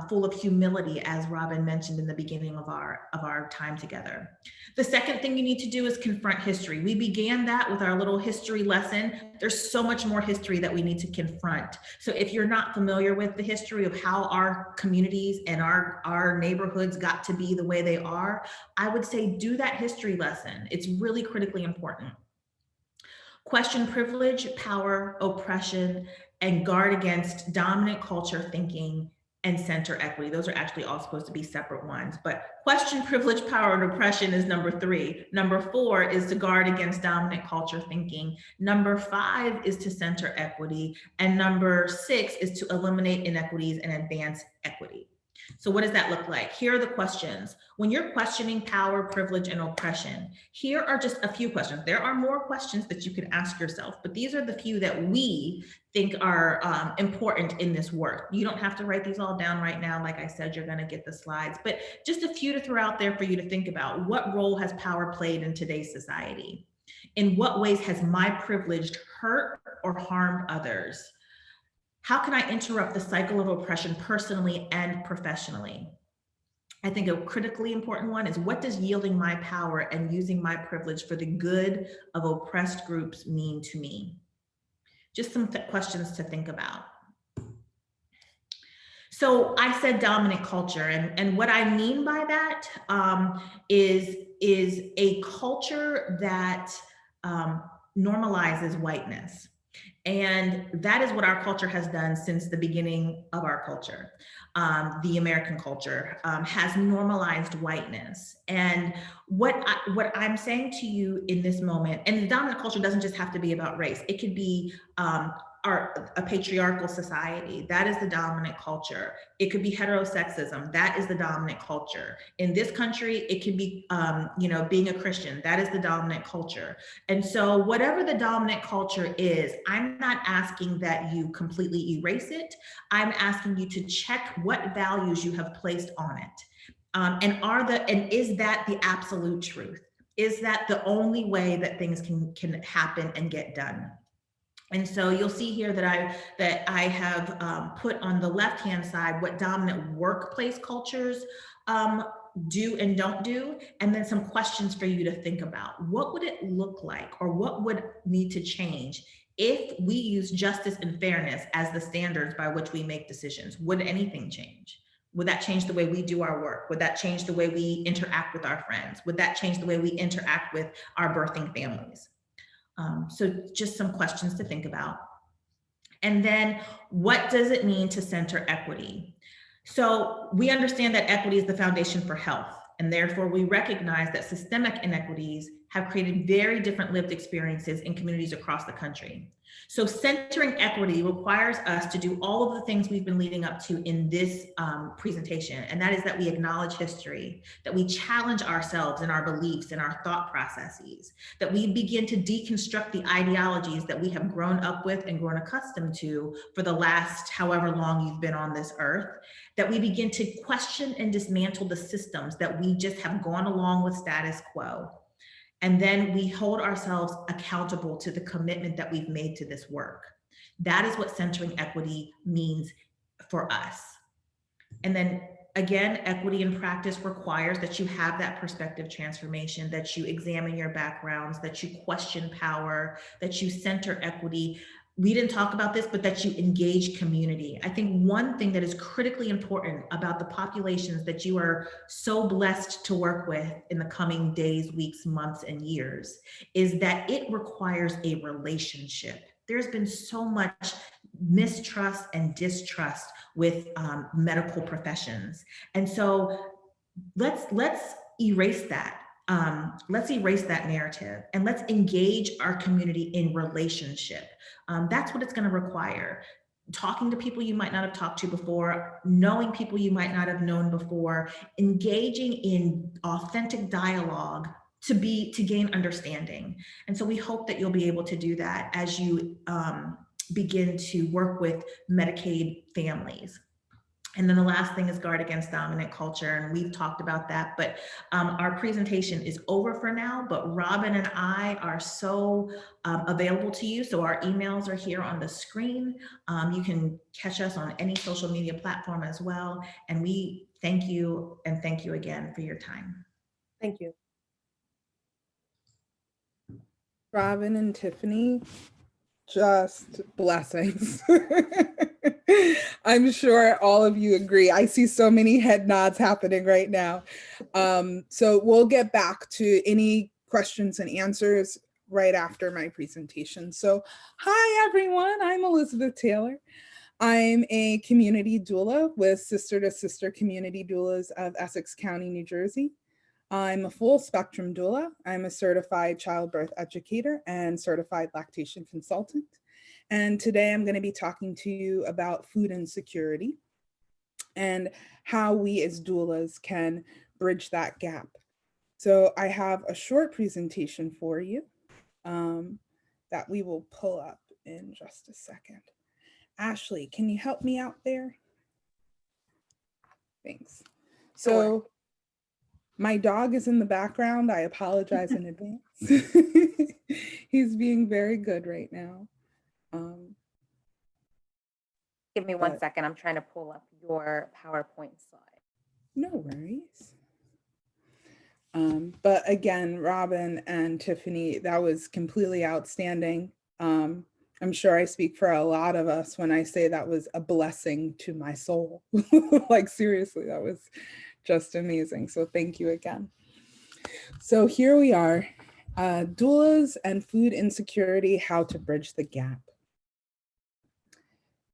full of humility, as Robyn mentioned in the beginning of our time together. The second thing you need to do is confront history. We began that with our little history lesson. There's so much more history that we need to confront. So if you're not familiar with the history of how our communities and our neighborhoods got to be the way they are, I would say do that history lesson. It's really critically important. Question privilege, power, oppression, and guard against dominant culture thinking and center equity. Those are actually all supposed to be separate ones, but question privilege, power, and oppression is number 3. Number 4 is to guard against dominant culture thinking. Number 5 is to center equity. And number 6 is to eliminate inequities and advance equity. So what does that look like? Here are the questions. When you're questioning power, privilege, and oppression, here are just a few questions. There are more questions that you can ask yourself, but these are the few that we think are important in this work. You don't have to write these all down right now. Like I said, you're going to get the slides, but just a few to throw out there for you to think about. What role has power played in today's society? In what ways has my privilege hurt or harmed others? How can I interrupt the cycle of oppression personally and professionally? I think a critically important one is, what does yielding my power and using my privilege for the good of oppressed groups mean to me? Just some questions to think about. So I said dominant culture, and what I mean by that is a culture that normalizes whiteness. And that is what our culture has done since the beginning of our culture. The American culture has normalized whiteness. And what I'm saying to you in this moment, and the dominant culture doesn't just have to be about race. It could be a patriarchal society. That is the dominant culture. It could be heterosexism. That is the dominant culture. In this country, it could be, being a Christian. That is the dominant culture. And so whatever the dominant culture is, I'm not asking that you completely erase it. I'm asking you to check what values you have placed on it. And is that the absolute truth? Is that the only way that things can happen and get done? And so you'll see here that I have put on the left-hand side what dominant workplace cultures do and don't do, and then some questions for you to think about. What would it look like, or what would need to change if we use justice and fairness as the standards by which we make decisions? Would anything change? Would that change the way we do our work? Would that change the way we interact with our friends? Would that change the way we interact with our birthing families? So just some questions to think about. And then, what does it mean to center equity? So we understand that equity is the foundation for health, and therefore we recognize that systemic inequities have created very different lived experiences in communities across the country. So centering equity requires us to do all of the things we've been leading up to in this presentation. And that is that we acknowledge history, that we challenge ourselves and our beliefs and our thought processes, that we begin to deconstruct the ideologies that we have grown up with and grown accustomed to for the last however long you've been on this earth, that we begin to question and dismantle the systems that we just have gone along with status quo. And then we hold ourselves accountable to the commitment that we've made to this work. That is what centering equity means for us. And then again, equity in practice requires that you have that perspective transformation, that you examine your backgrounds, that you question power, that you center equity. We didn't talk about this, but that you engage community. I think one thing that is critically important about the populations that you are so blessed to work with in the coming days, weeks, months, and years is that it requires a relationship. There's been so much mistrust and distrust with medical professions. And so let's erase that. Let's erase that narrative and let's engage our community in relationship. That's what it's going to require. Talking to people you might not have talked to before, knowing people you might not have known before, engaging in authentic dialogue to gain understanding. And so we hope that you'll be able to do that as you begin to work with Medicaid families. And then the last thing is guard against dominant culture. And we've talked about that, but our presentation is over for now, but Robyn and I are so available to you. So our emails are here on the screen. You can catch us on any social media platform as well. And we thank you and thank you again for your time. Thank you. Robyn and Tiffany, just blessings. I'm sure all of you agree. I see so many head nods happening right now. So we'll get back to any questions and answers right after my presentation. So hi everyone, I'm Elizabeth Taylor. I'm a community doula with Sister to Sister Community Doulas of Essex County, New Jersey. I'm a full spectrum doula. I'm a certified childbirth educator and certified lactation consultant. And today I'm going to be talking to you about food insecurity and how we as doulas can bridge that gap. So I have a short presentation for you that we will pull up in just a second. Ashley, can you help me out there? Thanks. So my dog is in the background. I apologize in advance. He's being very good right now. Give me one second. I'm trying to pull up your PowerPoint slide. No worries. But again, Robyn and Tiffany, that was completely outstanding. I'm sure I speak for a lot of us when I say that was a blessing to my soul. Like seriously, that was just amazing. So thank you again. So here we are, doulas and food insecurity, how to bridge the gap.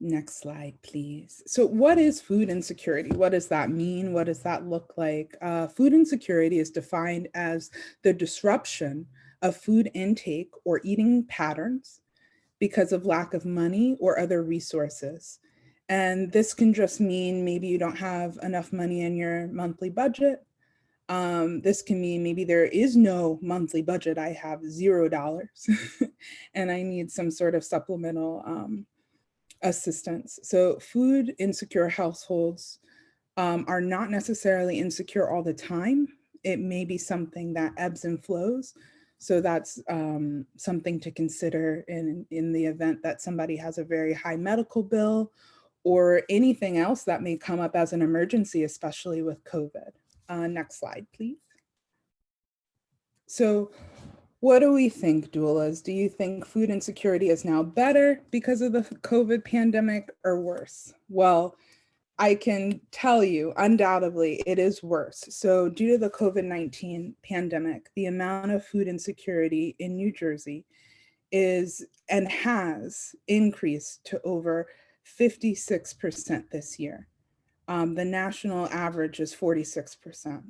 Next slide, please. So what is food insecurity? What does that mean? What does that look like? Food insecurity is defined as the disruption of food intake or eating patterns because of lack of money or other resources. And this can just mean maybe you don't have enough money in your monthly budget. This can mean maybe there is no monthly budget. I have $0 and I need some sort of supplemental assistance. So food insecure households are not necessarily insecure all the time. It may be something that ebbs and flows. So that's something to consider in the event that somebody has a very high medical bill or anything else that may come up as an emergency, especially with COVID. Next slide, please. So what do we think, doulas? Do you think food insecurity is now better because of the COVID pandemic or worse? Well, I can tell you undoubtedly it is worse. So due to the COVID-19 pandemic, the amount of food insecurity in New Jersey is and has increased to over 56% this year. The national average is 46%.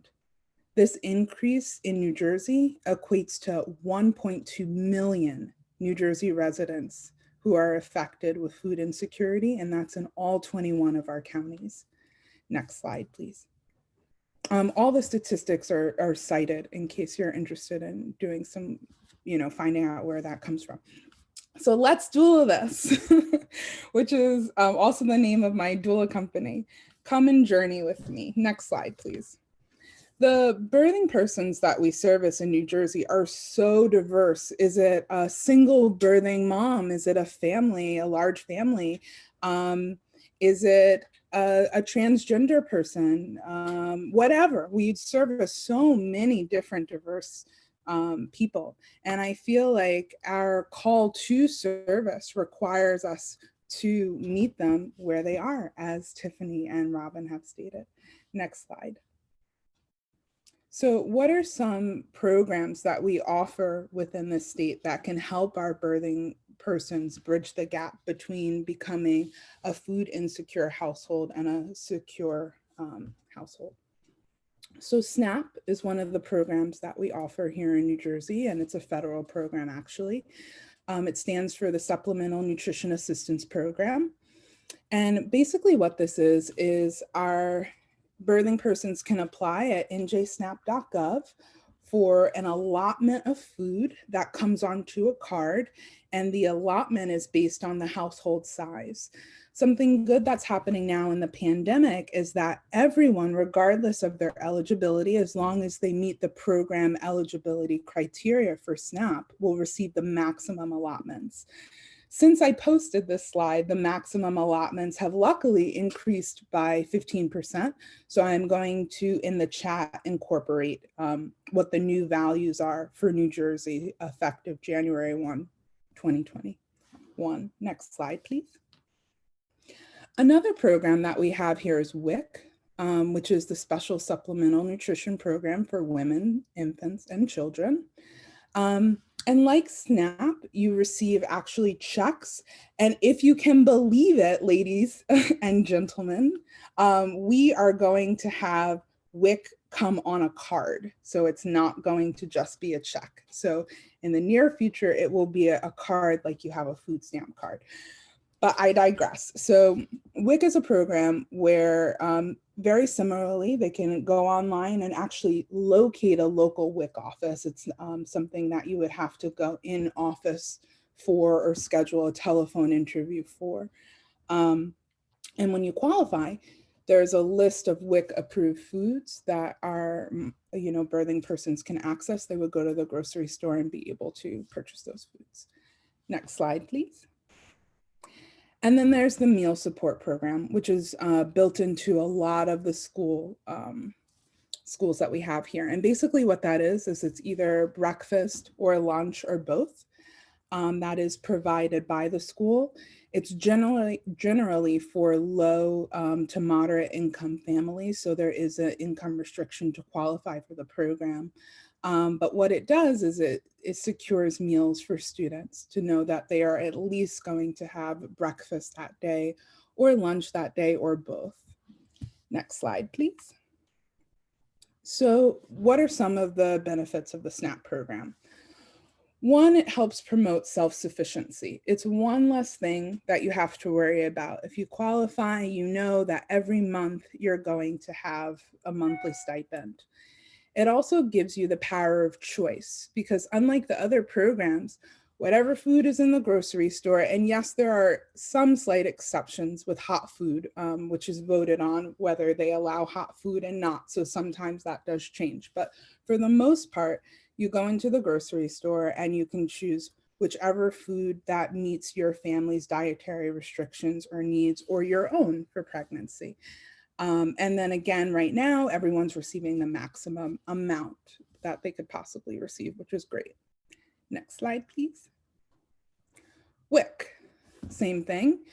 This increase in New Jersey equates to 1.2 million New Jersey residents who are affected with food insecurity, and that's in all 21 of our counties. Next slide, please. All the statistics are cited in case you're interested in doing some, finding out where that comes from. So let's doula this, which is also the name of my doula company. Come and journey with me. Next slide, please. The birthing persons that we service in New Jersey are so diverse. Is it a single birthing mom? Is it a family, a large family? Is it a transgender person? Whatever. We service so many different diverse people. And I feel like our call to service requires us to meet them where they are, as Tiffany and Robyn have stated. Next slide. So what are some programs that we offer within the state that can help our birthing persons bridge the gap between becoming a food insecure household and a secure household? So SNAP is one of the programs that we offer here in New Jersey, and it's a federal program actually. It stands for the Supplemental Nutrition Assistance Program. And basically what this is our birthing persons can apply at njsnap.gov for an allotment of food that comes onto a card, and the allotment is based on the household size. Something good that's happening now in the pandemic is that everyone, regardless of their eligibility, as long as they meet the program eligibility criteria for SNAP, will receive the maximum allotments. Since I posted this slide, the maximum allotments have luckily increased by 15%. So I'm going to, in the chat, incorporate what the new values are for New Jersey effective January 1, 2021. Next slide, please. Another program that we have here is WIC, which is the Special Supplemental Nutrition Program for women, infants, and children. And like SNAP, you receive actually checks. And if you can believe it, ladies and gentlemen, we are going to have WIC come on a card. So it's not going to just be a check. So in the near future, it will be a card like you have a food stamp card. But I digress. So WIC is a program where very similarly, they can go online and actually locate a local WIC office. It's something that you would have to go in office for or schedule a telephone interview for. And when you qualify, there's a list of WIC approved foods that are, birthing persons can access. They would go to the grocery store and be able to purchase those foods. Next slide, please. And then there's the meal support program, which is built into a lot of the schools that we have here. And basically what that is it's either breakfast or lunch or both that is provided by the school. It's generally for low to moderate income families. So there is an income restriction to qualify for the program. But what it does is it secures meals for students to know that they are at least going to have breakfast that day or lunch that day or both. Next slide, please. So what are some of the benefits of the SNAP program? One, it helps promote self-sufficiency. It's one less thing that you have to worry about. If you qualify, you know that every month you're going to have a monthly stipend. It also gives you the power of choice because unlike the other programs, whatever food is in the grocery store, and yes, there are some slight exceptions with hot food, which is voted on whether they allow hot food and not. So sometimes that does change. But for the most part, you go into the grocery store and you can choose whichever food that meets your family's dietary restrictions or needs or your own for pregnancy. And then again, right now, everyone's receiving the maximum amount that they could possibly receive, which is great. Next slide, please. WIC, same thing.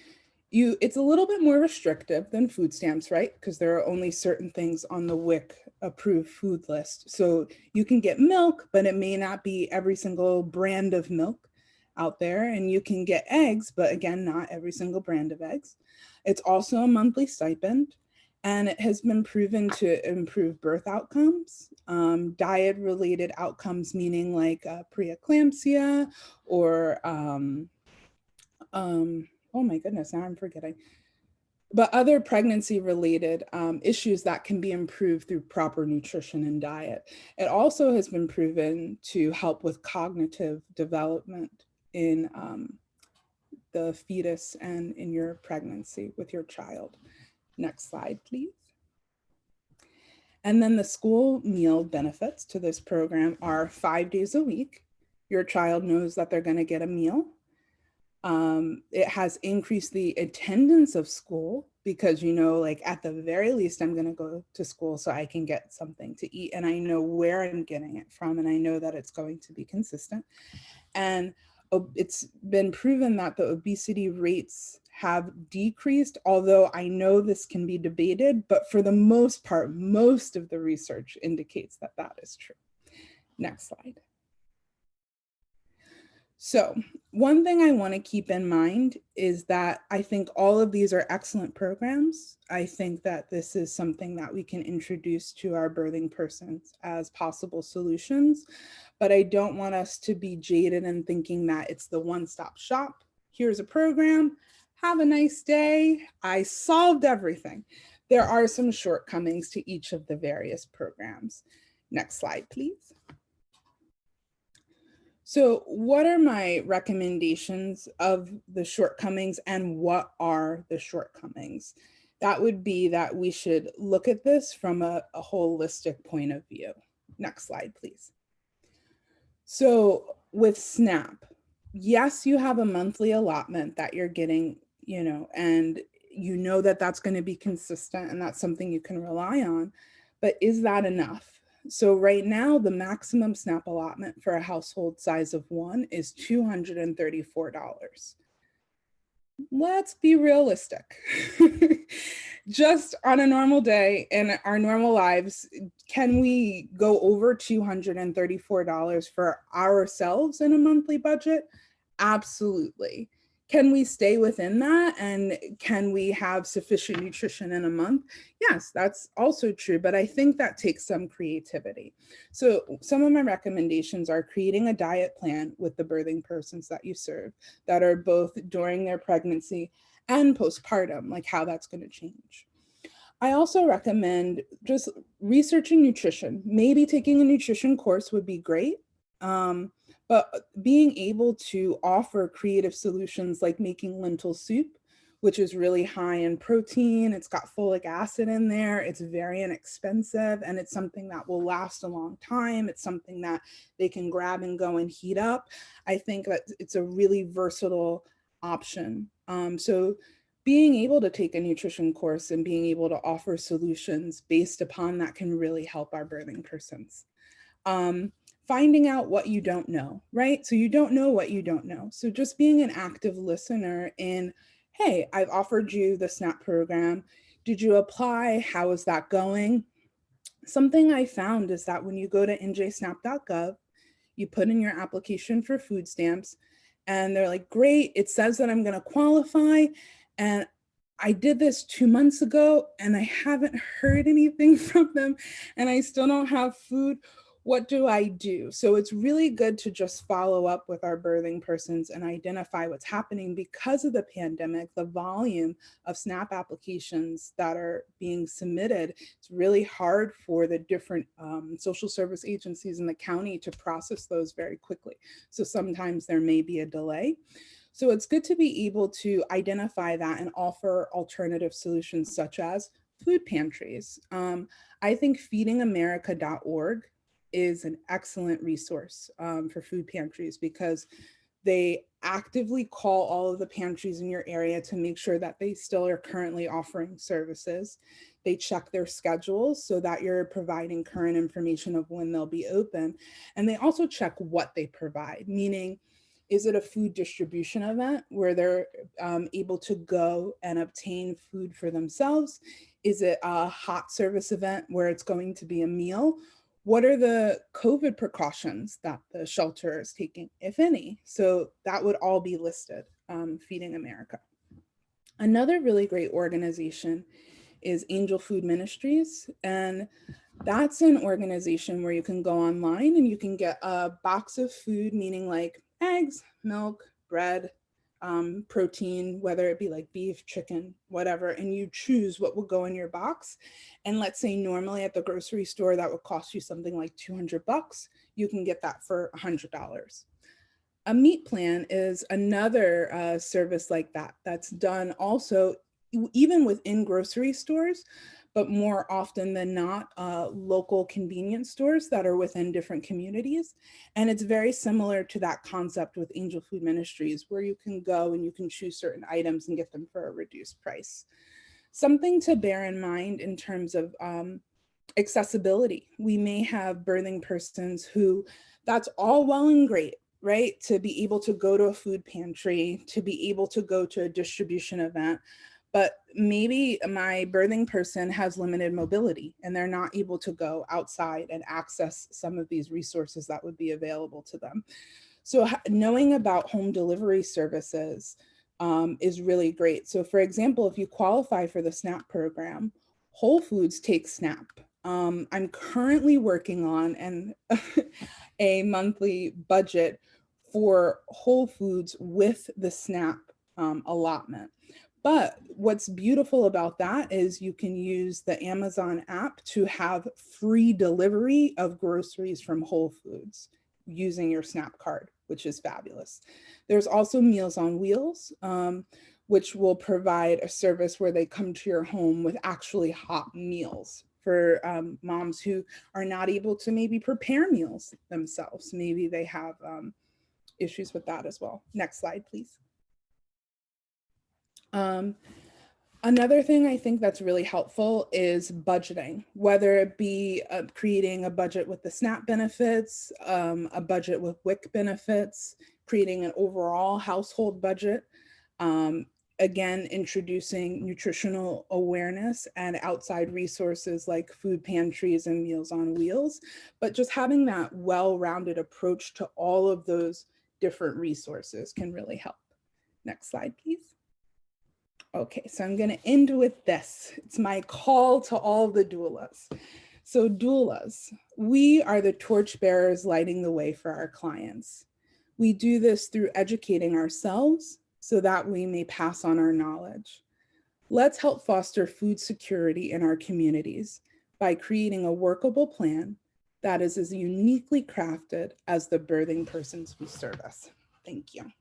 It's a little bit more restrictive than food stamps, right? Because there are only certain things on the WIC approved food list. So you can get milk, but it may not be every single brand of milk out there. And you can get eggs, but again, not every single brand of eggs. It's also a monthly stipend. And it has been proven to improve birth outcomes, diet-related outcomes, meaning like preeclampsia or, oh my goodness, now I'm forgetting. But other pregnancy-related issues that can be improved through proper nutrition and diet. It also has been proven to help with cognitive development in the fetus and in your pregnancy with your child. Next slide, please. And then the school meal benefits to this program are 5 days a week. Your child knows that they're going to get a meal. It has increased the attendance of school because, you know, like at the very least, I'm going to go to school so I can get something to eat and I know where I'm getting it from and I know that it's going to be consistent. And it's been proven that the obesity rates have decreased, although I know this can be debated, but for the most part, most of the research indicates that that is true. Next slide. So one thing I want to keep in mind is that I think all of these are excellent programs. I think that this is something that we can introduce to our birthing persons as possible solutions, but I don't want us to be jaded in thinking that it's the one-stop shop. Here's a program, have a nice day, I solved everything. There are some shortcomings to each of the various programs. Next slide, please. So what are my recommendations of the shortcomings and what are the shortcomings? That would be that we should look at this from a holistic point of view. Next slide, please. So with SNAP, yes, you have a monthly allotment that you're getting, you know, and you know that that's going to be consistent and that's something you can rely on, but is that enough? So right now, the maximum SNAP allotment for a household size of 1 is $234. Let's be realistic. Just on a normal day in our normal lives, can we go over $234 for ourselves in a monthly budget? Absolutely. Can we stay within that? And can we have sufficient nutrition in a month? Yes, that's also true, but I think that takes some creativity. So some of my recommendations are creating a diet plan with the birthing persons that you serve that are both during their pregnancy and postpartum, like how that's going to change. I also recommend just researching nutrition. Maybe taking a nutrition course would be great. But being able to offer creative solutions like making lentil soup, which is really high in protein, it's got folic acid in there, it's very inexpensive, and it's something that will last a long time. It's something that they can grab and go and heat up. I think that it's a really versatile option. So being able to take a nutrition course and being able to offer solutions based upon that can really help our birthing persons. Finding out what you don't know, right? So you don't know what you don't know. So just being an active listener in, hey, I've offered you the SNAP program. Did you apply? How is that going? Something I found is that when you go to njsnap.gov, you put in your application for food stamps and they're like, great, it says that I'm going to qualify. And I did this 2 months ago and I haven't heard anything from them and I still don't have food. What do I do? So it's really good to just follow up with our birthing persons and identify what's happening because of the pandemic, the volume of SNAP applications that are being submitted. It's really hard for the different social service agencies in the county to process those very quickly. So sometimes there may be a delay. So it's good to be able to identify that and offer alternative solutions such as food pantries. I think feedingamerica.org is an excellent resource for food pantries because they actively call all of the pantries in your area to make sure that they still are currently offering services. They check their schedules so that you're providing current information of when they'll be open. And they also check what they provide, meaning, is it a food distribution event where they're able to go and obtain food for themselves? Is it a hot service event where it's going to be a meal? What are the COVID precautions that the shelter is taking, if any? So that would all be listed, Feeding America. Another really great organization is Angel Food Ministries. And that's an organization where you can go online and you can get a box of food, meaning like eggs, milk, bread, protein, whether it be like beef, chicken, whatever, and you choose what will go in your box. And let's say normally at the grocery store, that would cost you something like 200 bucks. You can get that for $100. A meat plan is another service like that that's done also even within grocery stores, but more often than not, local convenience stores that are within different communities. And it's very similar to that concept with Angel Food Ministries, where you can go and you can choose certain items and get them for a reduced price. Something to bear in mind in terms of accessibility. We may have birthing persons who, that's all well and great, right? To be able to go to a food pantry, to be able to go to a distribution event, but maybe my birthing person has limited mobility and they're not able to go outside and access some of these resources that would be available to them. So knowing about home delivery services is really great. So for example, if you qualify for the SNAP program, Whole Foods takes SNAP. I'm currently working on a monthly budget for Whole Foods with the SNAP allotment. But what's beautiful about that is you can use the Amazon app to have free delivery of groceries from Whole Foods using your SNAP card, which is fabulous. There's also Meals on Wheels, which will provide a service where they come to your home with actually hot meals for moms who are not able to maybe prepare meals themselves. Maybe they have issues with that as well. Next slide, please. Another thing I think that's really helpful is budgeting, whether it be creating a budget with the SNAP benefits, a budget with WIC benefits, creating an overall household budget. Again, introducing nutritional awareness and outside resources like food pantries and Meals on Wheels, but just having that well-rounded approach to all of those different resources can really help. Next slide, please. Okay, so I'm going to end with this. It's my call to all the doulas. So doulas, we are the torchbearers lighting the way for our clients. We do this through educating ourselves so that we may pass on our knowledge. Let's help foster food security in our communities by creating a workable plan that is as uniquely crafted as the birthing persons who serve us. Thank you.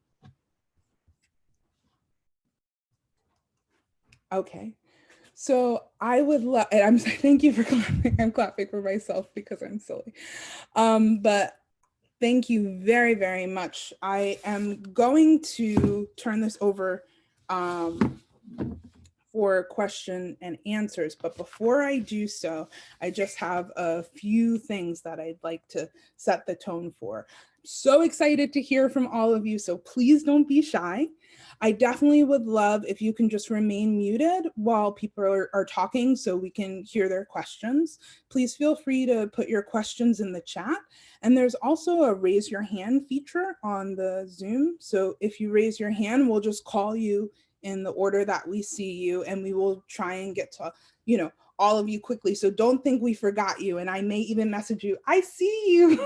Okay, so I would love, and thank you for clapping. I'm clapping for myself because I'm silly. But thank you very, very much. I am going to turn this over for question and answers. But before I do so, I just have a few things that I'd like to set the tone for. So excited to hear from all of you, so please don't be shy. I definitely would love if you can just remain muted while people are talking so we can hear their questions. Please feel free to put your questions in the chat. And there's also a raise your hand feature on the Zoom. So if you raise your hand, we'll just call you in the order that we see you, and we will try and get to, you know, all of you quickly. So don't think we forgot you. And I may even message you, I see you.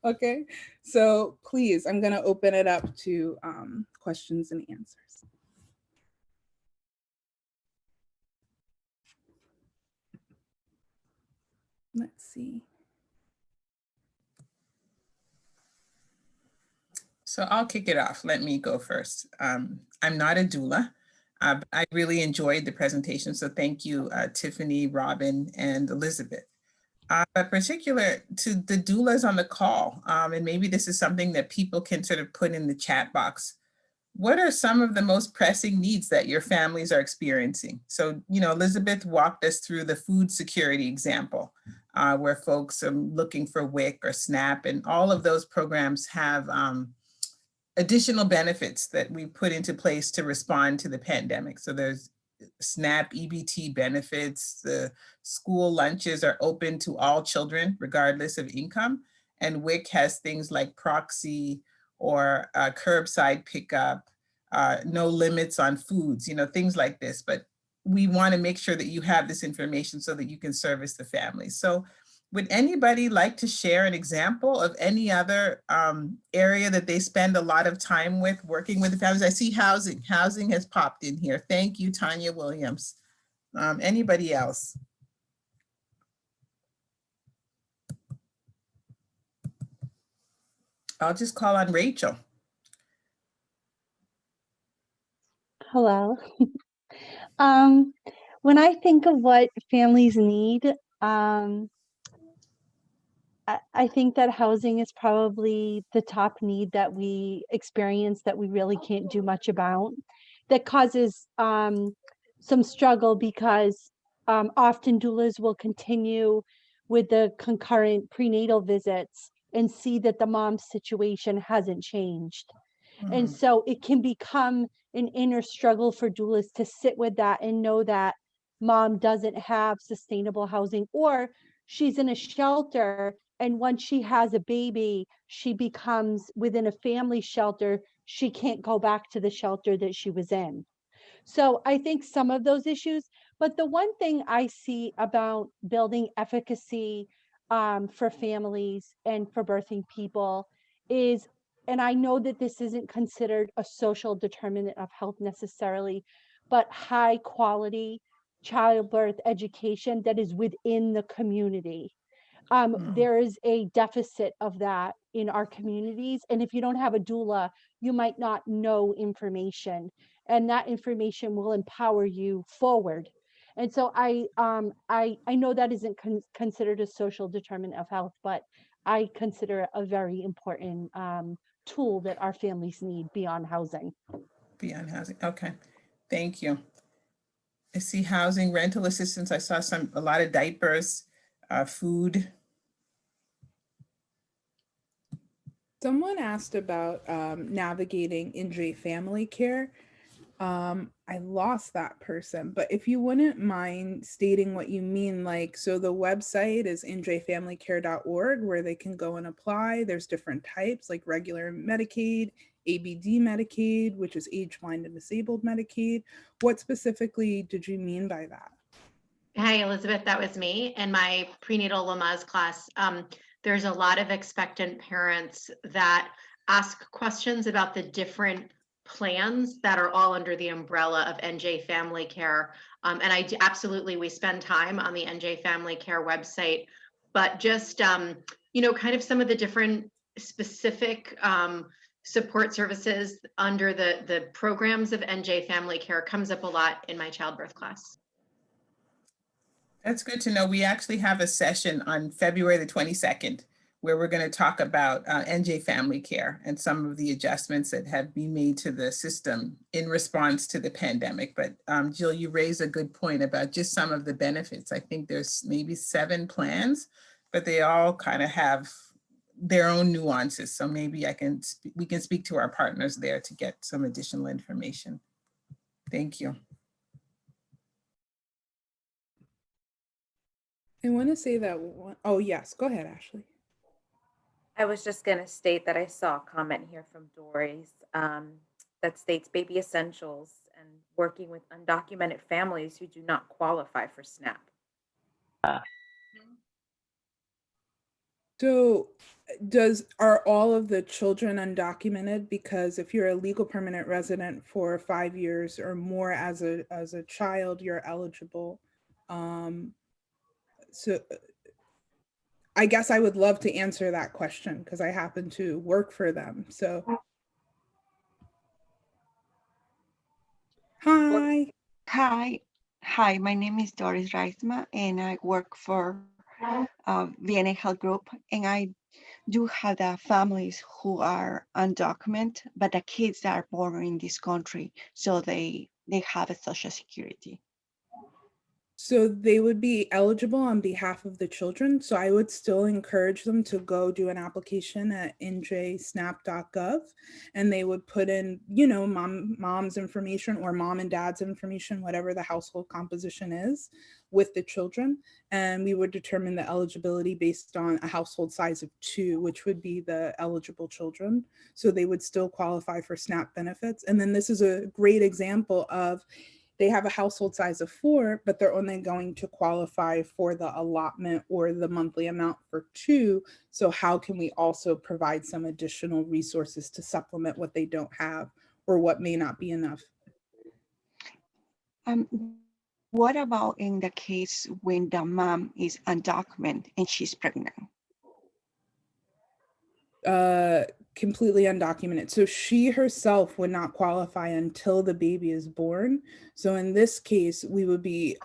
Okay, so please, I'm going to open it up to questions and answers. Let's see. So I'll kick it off. Let me go first. I'm not a doula. But I really enjoyed the presentation. So thank you, Tiffany, Robyn, and Elizabeth. But particular to the doulas on the call, and maybe this is something that people can sort of put in the chat box. What are some of the most pressing needs that your families are experiencing? So, you know, Elizabeth walked us through the food security example, where folks are looking for WIC or SNAP, and all of those programs have additional benefits that we put into place to respond to the pandemic. So there's SNAP EBT benefits, the school lunches are open to all children, regardless of income. And WIC has things like proxy or curbside pickup, no limits on foods, you know, things like this. But we want to make sure that you have this information so that you can service the families. So would anybody like to share an example of any other area that they spend a lot of time with, working with the families? I see housing. Housing has popped in here. Thank you, Tanya Williams. Anybody else? I'll just call on Rachel. Hello. When I think of what families need, I think that housing is probably the top need that we experience that we really can't do much about. That causes some struggle because often doulas will continue with the concurrent prenatal visits and see that the mom's situation hasn't changed. And so it can become an inner struggle for doulas to sit with that and know that mom doesn't have sustainable housing, or she's in a shelter, and once she has a baby, she becomes within a family shelter. She can't go back to the shelter that she was in. So I think some of those issues, but the one thing I see about building efficacy for families and for birthing people is, and I know that this isn't considered a social determinant of health necessarily, but high quality childbirth education that is within the community. There is a deficit of that in our communities. And if you don't have a doula, you might not know information, and that information will empower you forward. And so I know that isn't considered a social determinant of health, but I consider it a very important tool that our families need beyond housing. Beyond housing. Okay. Thank you. I see housing, rental assistance. I saw a lot of diapers, food. Someone asked about navigating NJ family care. I lost that person, but if you wouldn't mind stating what you mean, like, so the website is njfamilycare.org, where they can go and apply. There's different types, like regular Medicaid, ABD Medicaid, which is age, blind, and disabled Medicaid. What specifically did you mean by that? Hi, Elizabeth, that was me. In my prenatal Lamaze class, there's a lot of expectant parents that ask questions about the different plans that are all under the umbrella of NJ Family Care. And absolutely, we spend time on the NJ Family Care website, but just, you know, kind of some of the different specific support services under the programs of NJ Family Care comes up a lot in my childbirth class. That's good to know. We actually have a session on February the 22nd where we're going to talk about NJ Family Care and some of the adjustments that have been made to the system in response to the pandemic. But Jill, you raise a good point about just some of the benefits. I think there's maybe 7 plans, but they all kind of have their own nuances. So maybe we can speak to our partners there to get some additional information. Thank you. I want to say that oh yes, go ahead, Ashley. I was just going to state that I saw a comment here from Doris that states baby essentials and working with undocumented families who do not qualify for SNAP. So are all of the children undocumented? Because if you're a legal permanent resident for 5 years or more as a child, you're eligible. So I guess I would love to answer that question because I happen to work for them. So hi. Hi, my name is Doris Reisma and I work for VNA Health Group, and I do have the families who are undocumented, but the kids that are born in this country, so they have a social security. So they would be eligible on behalf of the children. So I would still encourage them to go do an application at njsnap.gov, and they would put in, you know, mom's information or mom and dad's information, whatever the household composition is with the children. And we would determine the eligibility based on a household size of 2, which would be the eligible children. So they would still qualify for SNAP benefits. And then this is a great example of they have a household size of 4, but they're only going to qualify for the allotment or the monthly amount for 2. So how can we also provide some additional resources to supplement what they don't have or what may not be enough? What about in the case when the mom is undocumented and she's pregnant? Completely undocumented. So she herself would not qualify until the baby is born. So in this case, we would be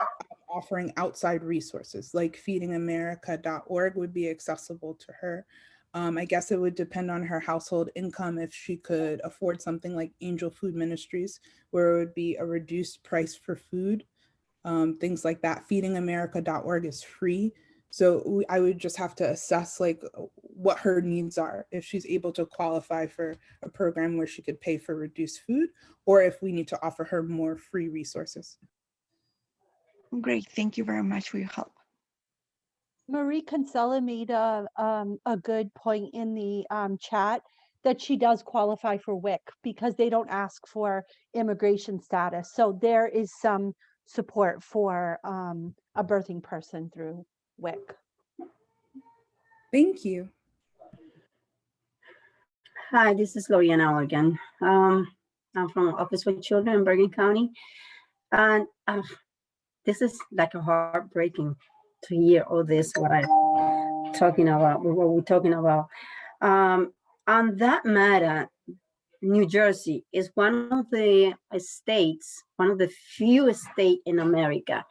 offering outside resources like feedingamerica.org would be accessible to her. I guess it would depend on her household income if she could afford something like Angel Food Ministries, where it would be a reduced price for food, things like that. Feedingamerica.org is free. So I would just have to assess like what her needs are, if she's able to qualify for a program where she could pay for reduced food, or if we need to offer her more free resources. Great, thank you very much for your help. Marie Kinsella made a good point in the chat that she does qualify for WIC because they don't ask for immigration status. So there is some support for a birthing person through WIC. Thank you. Hi, this is Loriana again. I'm from Office for Children in Bergen County. And this is like a heartbreaking to hear all this, what we're talking about. On that matter, New Jersey is one of the states, one of the few states in America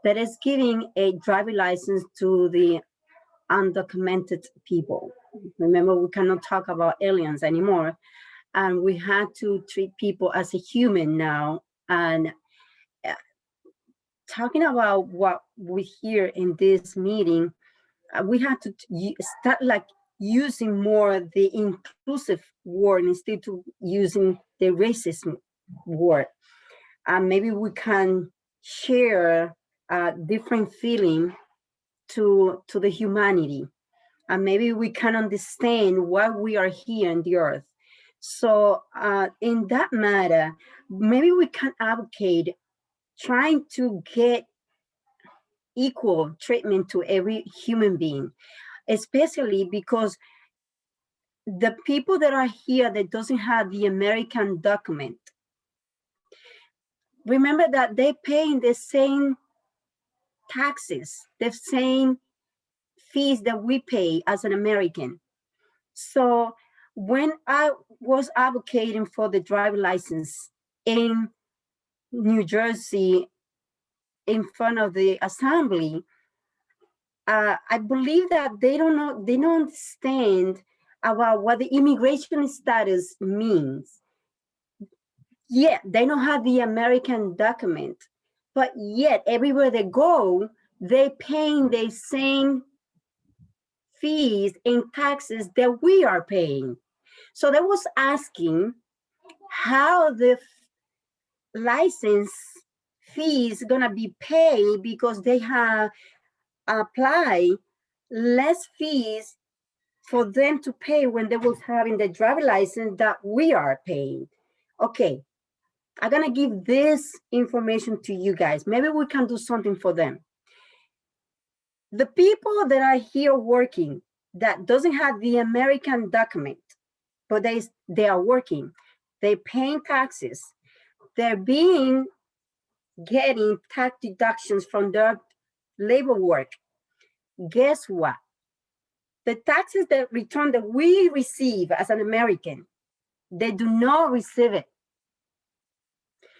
that is giving a driver's license to the undocumented people. Remember, we cannot talk about aliens anymore, and we had to treat people as a human now. And talking about what we hear in this meeting, we had to start like using more the inclusive word instead of using the racism word. And maybe we can share a different feeling to the humanity. And maybe we can understand why we are here on the earth. So in that matter, maybe we can advocate trying to get equal treatment to every human being, especially because the people that are here that doesn't have the American document, remember that they pay the same taxes, the same fees that we pay as an American. So when I was advocating for the driver license in New Jersey in front of the assembly, I believe that they don't understand about what the immigration status means. Yeah, they don't have the American document, but yet everywhere they go, they paying the same fees and taxes that we are paying. So they was asking how the license fees gonna be paid because they have applied less fees for them to pay when they was having the driver license that we are paying. Okay, I'm gonna give this information to you guys. Maybe we can do something for them. The people that are here working that doesn't have the American document, but they are working, they're paying taxes, they're getting tax deductions from their labor work. Guess what? The taxes that return that we receive as an American, they do not receive it.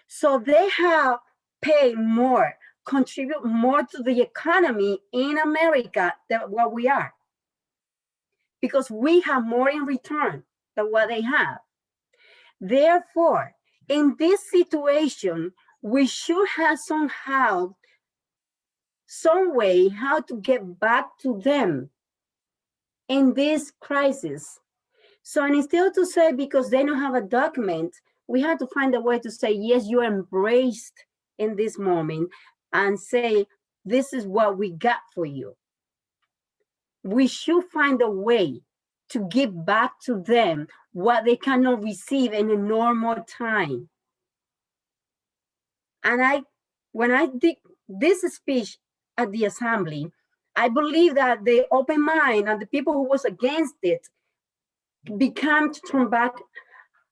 So they have paid more, contribute more to the economy in America than what we are. Because we have more in return than what they have. Therefore, in this situation, we should have somehow, some way, how to get back to them in this crisis. So instead to say, because they don't have a document, we have to find a way to say, yes, you're embraced in this moment and say, this is what we got for you. We should find a way to give back to them what they cannot receive in a normal time. And when I did this speech at the assembly, I believe that the open mind and the people who was against it become to turn back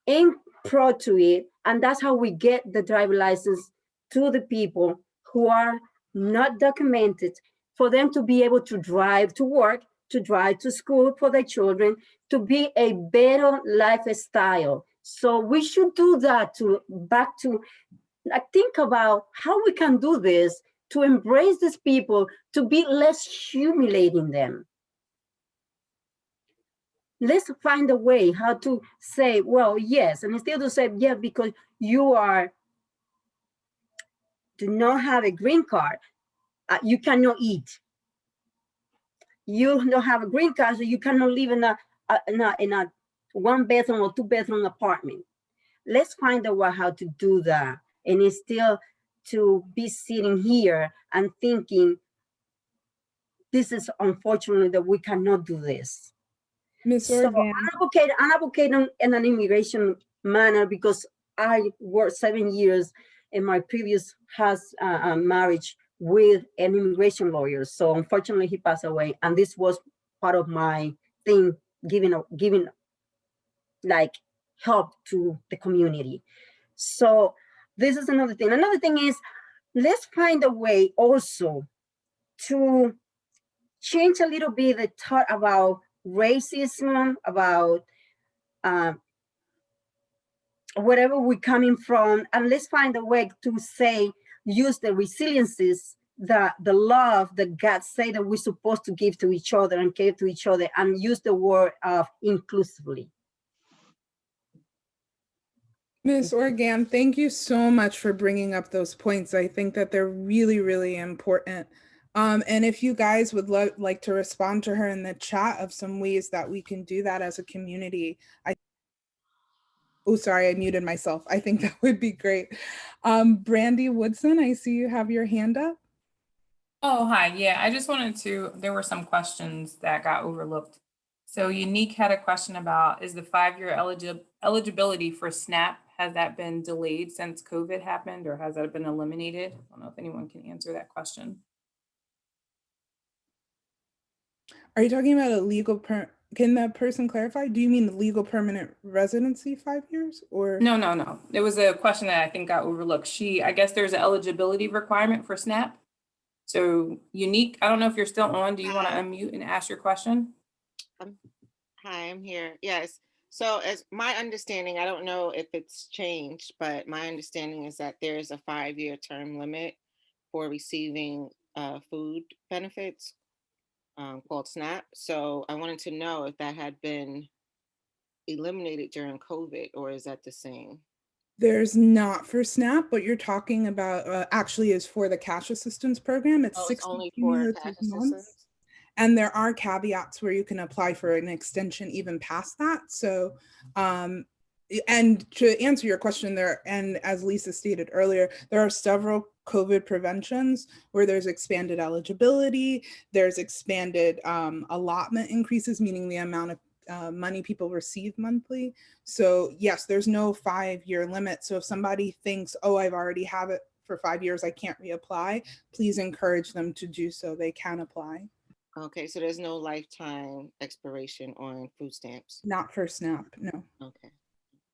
in pro to it. And that's how we get the driver license to the people who are not documented, for them to be able to drive to work, to drive to school for their children, to be a better lifestyle. So we should do that back to think about how we can do this to embrace these people, to be less humiliating them. Let's find a way how to say, well, yes, and instead of say, yeah, because you do not have a green card, you cannot eat. You don't have a green card, so you cannot live in a 1 bedroom or 2 bedroom apartment. Let's find a way how to do that, and it's still to be sitting here and thinking, this is unfortunately that we cannot do this. Ms. So Organ. I'm advocating in an immigration manner, because I worked 7 years in my previous marriage with an immigration lawyer. So unfortunately he passed away, and this was part of my thing, giving like help to the community. So this is another thing. Another thing is, let's find a way also to change a little bit the thought about racism, about wherever we're coming from, and let's find a way to say, use the resiliences, the love that God say that we're supposed to give to each other and give to each other, and use the word of inclusively. Ms. Organ, thank you so much for bringing up those points. I think that they're really, really important. And if you guys would like to respond to her in the chat of some ways that we can do that as a community, oh, sorry, I muted myself. I think that would be great. Brandy Woodson, I see you have your hand up. Oh, hi. Yeah, I just wanted there were some questions that got overlooked. So Unique had a question about, is the 5-year eligibility for SNAP, has that been delayed since COVID happened, or has that been eliminated? I don't know if anyone can answer that question. Are you talking about a legal can that person clarify? Do you mean the legal permanent residency 5 years, or? No. It was a question that I think got overlooked. I guess there's an eligibility requirement for SNAP. So Unique, I don't know if you're still on. Do you want to unmute and ask your question? Hi, I'm here. Yes. So as my understanding, I don't know if it's changed, but my understanding is that there is a 5-year term limit for receiving food benefits called SNAP. So I wanted to know if that had been eliminated during COVID, or is that the same? There's not for SNAP. What you're talking about actually is for the cash assistance program. It's 60 only for cash assistance? And there are caveats where you can apply for an extension even past that. So, and to answer your question there, and as Lisa stated earlier, there are several COVID preventions where there's expanded eligibility, there's expanded allotment increases, meaning the amount of money people receive monthly. So yes, there's no 5-year limit. So if somebody thinks, oh, I've already have it for 5 years, I can't reapply, please encourage them to do so. They can apply. Okay, so there's no lifetime expiration on food stamps? Not for SNAP, no. Okay,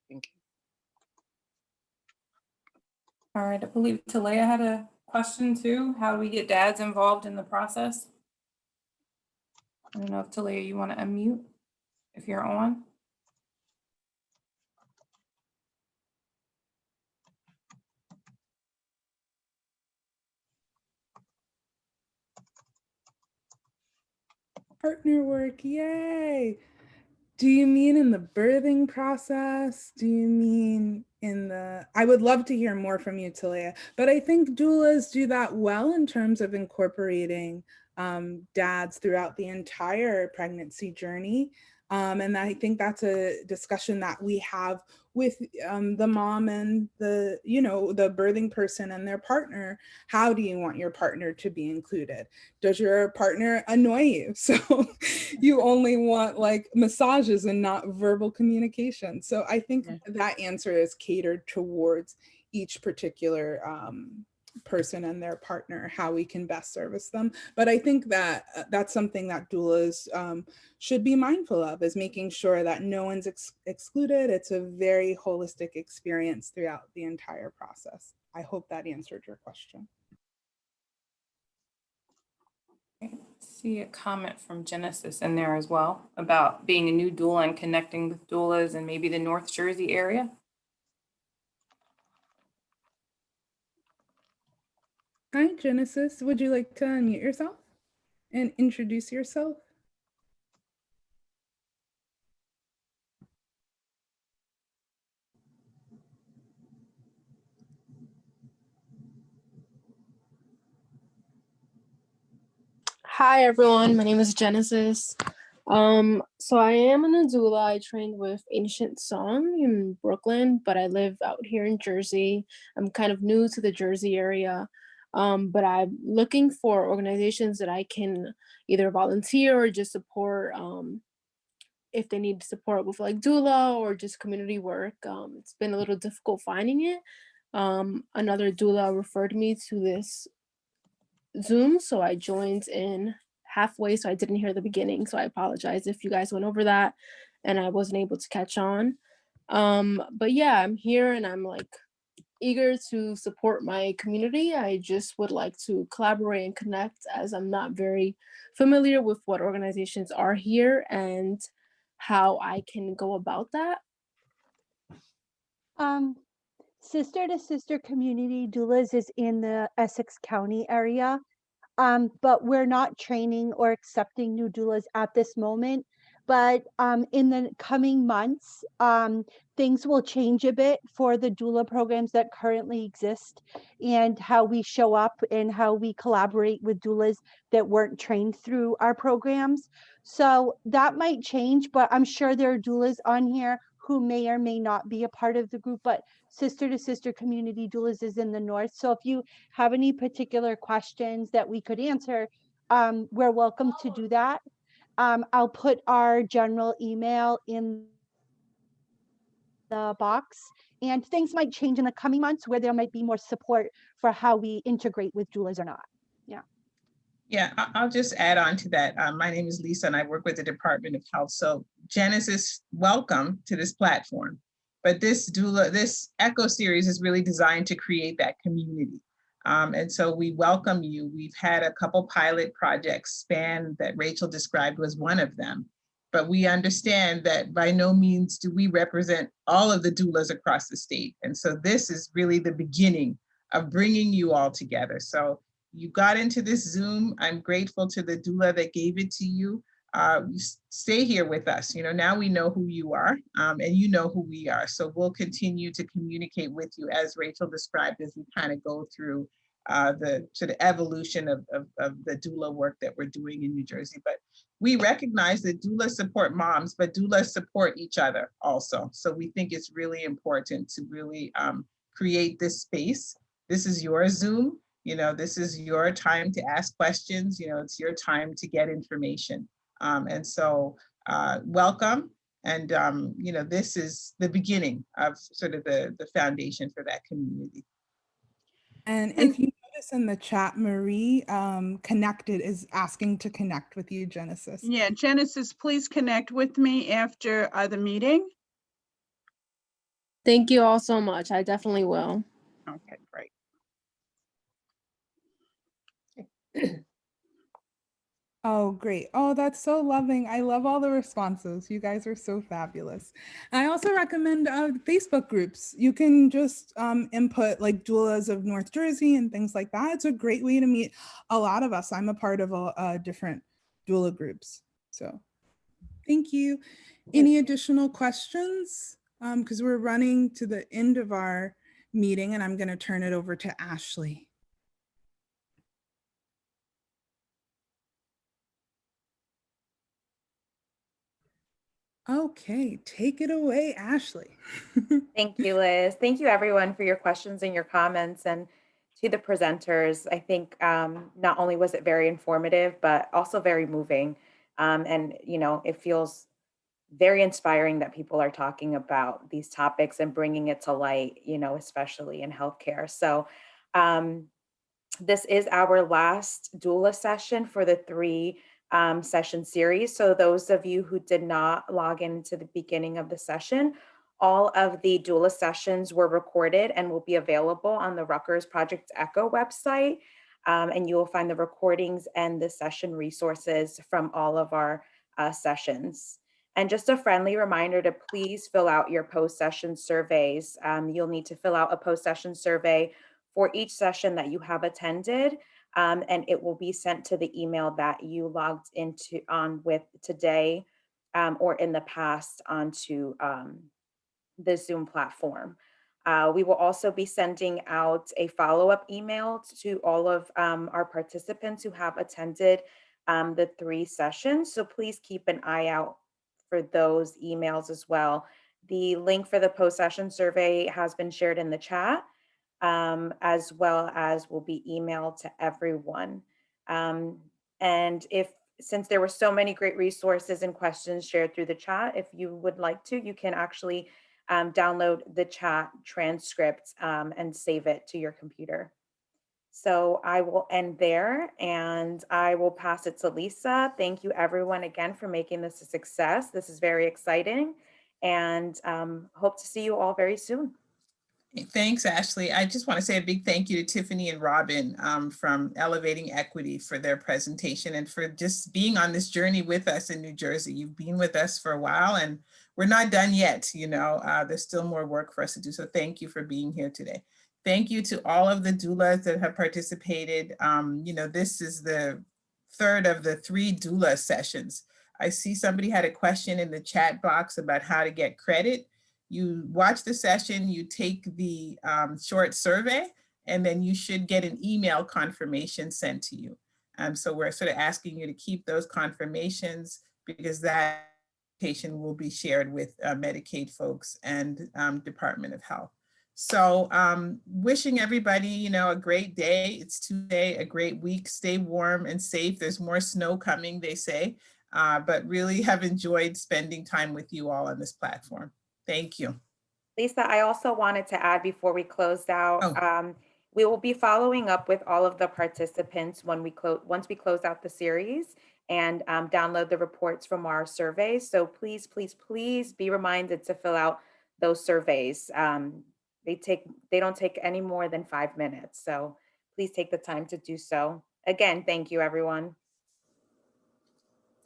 thank you. All right, I believe Talea had a question too. How do we get dads involved in the process? I don't know if Talea, you want to unmute if you're on. Partner work, yay. Do you mean in the birthing process? Do you mean in I would love to hear more from you, Talea, but I think doulas do that well in terms of incorporating dads throughout the entire pregnancy journey. And I think that's a discussion that we have with the mom and the birthing person and their partner. How do you want your partner to be included? Does your partner annoy you? So you only want like massages and not verbal communication. So I think that answer is catered towards each particular person and their partner, how we can best service them. But I think that that's something that doulas should be mindful of, is making sure that no one's excluded. It's a very holistic experience throughout the entire process. I hope that answered your question. I see a comment from Genesis in there as well about being a new doula and connecting with doulas in maybe the North Jersey area. Hi, Genesis. Would you like to unmute yourself and introduce yourself? Hi everyone, my name is Genesis. So I am a doula. I trained with Ancient Song in Brooklyn, but I live out here in Jersey. I'm kind of new to the Jersey area, but I'm looking for organizations that I can either volunteer or just support if they need support with like doula or just community work. It's been a little difficult finding it. Another doula referred me to this Zoom, so I joined in halfway, so I didn't hear the beginning, so I apologize if you guys went over that and I wasn't able to catch on. But yeah, I'm here and I'm like eager to support my community. I just would like to collaborate and connect, as I'm not very familiar with what organizations are here and how I can go about that. Sister to Sister Community Doulas is in the Essex County area, but we're not training or accepting new doulas at this moment. But in the coming months, things will change a bit for the doula programs that currently exist, and how we show up and how we collaborate with doulas that weren't trained through our programs. So that might change, but I'm sure there are doulas on here who may or may not be a part of the group. But Sister to Sister Community Doulas is in the north. So if you have any particular questions that we could answer, we're welcome to do that. I'll put our general email in the box, and things might change in the coming months where there might be more support for how we integrate with doulas or not. Yeah. Yeah, I'll just add on to that. My name is Lisa and I work with the Department of Health. So Genesis, welcome to this platform. But this doula, this Echo series is really designed to create that community. And so we welcome you. We've had a couple pilot projects span that Rachel described was one of them. But we understand that by no means do we represent all of the doulas across the state. And so this is really the beginning of bringing you all together. So you got into this Zoom. I'm grateful to the doula that gave it to you. Stay here with us. You know, now we know who you are, and you know who we are. So we'll continue to communicate with you, as Rachel described, as we kind of go through the sort of evolution of the doula work that we're doing in New Jersey. But we recognize that doulas support moms, but doulas support each other also. So we think it's really important to really create this space. This is your Zoom. You know, this is your time to ask questions. You know, it's your time to get information. And so welcome. And, you know, this is the beginning of sort of the foundation for that community. And if you notice in the chat, Marie Connected is asking to connect with you, Genesis. Yeah, Genesis, please connect with me after the meeting. Thank you all so much. I definitely will. Okay, great. Oh, great. Oh, that's so loving. I love all the responses. You guys are so fabulous. I also recommend Facebook groups. You can just input like doulas of North Jersey and things like that. It's a great way to meet a lot of us. I'm a part of different doula groups. So thank you. Any additional questions? Because we're running to the end of our meeting and I'm going to turn it over to Ashley. Okay, take it away, Ashley. Thank you, Liz. Thank you, everyone, for your questions and your comments. And to the presenters, I think not only was it very informative, but also very moving. And, you know, it feels very inspiring that people are talking about these topics and bringing it to light, especially in healthcare. So this is our last doula session for the 3 session series. So those of you who did not log into the beginning of the session, all of the doula sessions were recorded and will be available on the Rutgers Project Echo website. And you will find the recordings and the session resources from all of our sessions. And just a friendly reminder to please fill out your post-session surveys. You'll need to fill out a post-session survey for each session that you have attended, and it will be sent to the email that you logged on with today or in the past onto the Zoom platform. We will also be sending out a follow-up email to all of our participants who have attended the 3 sessions. So please keep an eye out for those emails as well. The link for the post-session survey has been shared in the chat, as well as will be emailed to everyone. And since there were so many great resources and questions shared through the chat, if you would like to, you can actually download the chat transcript and save it to your computer. So I will end there and I will pass it to Lisa. Thank you everyone again for making this a success. This is very exciting and hope to see you all very soon. Thanks, Ashley. I just want to say a big thank you to Tiffany and Robyn from Elevating Equity for their presentation and for just being on this journey with us in New Jersey. You've been with us for a while and we're not done yet. There's still more work for us to do. So thank you for being here today. Thank you to all of the doulas that have participated. This is the 3rd of the 3 doula sessions. I see somebody had a question in the chat box about how to get credit. You watch the session, you take the short survey, and then you should get an email confirmation sent to you. So we're sort of asking you to keep those confirmations because that patient will be shared with Medicaid folks and Department of Health. So wishing everybody, a great day. It's Tuesday, a great week. Stay warm and safe. There's more snow coming, they say, but really have enjoyed spending time with you all on this platform. Thank you. Lisa, I also wanted to add before we closed out, we will be following up with all of the participants once we close out the series and download the reports from our surveys. So please, please, please be reminded to fill out those surveys. They don't take any more than 5 minutes. So please take the time to do so. Again, thank you, everyone.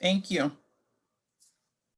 Thank you.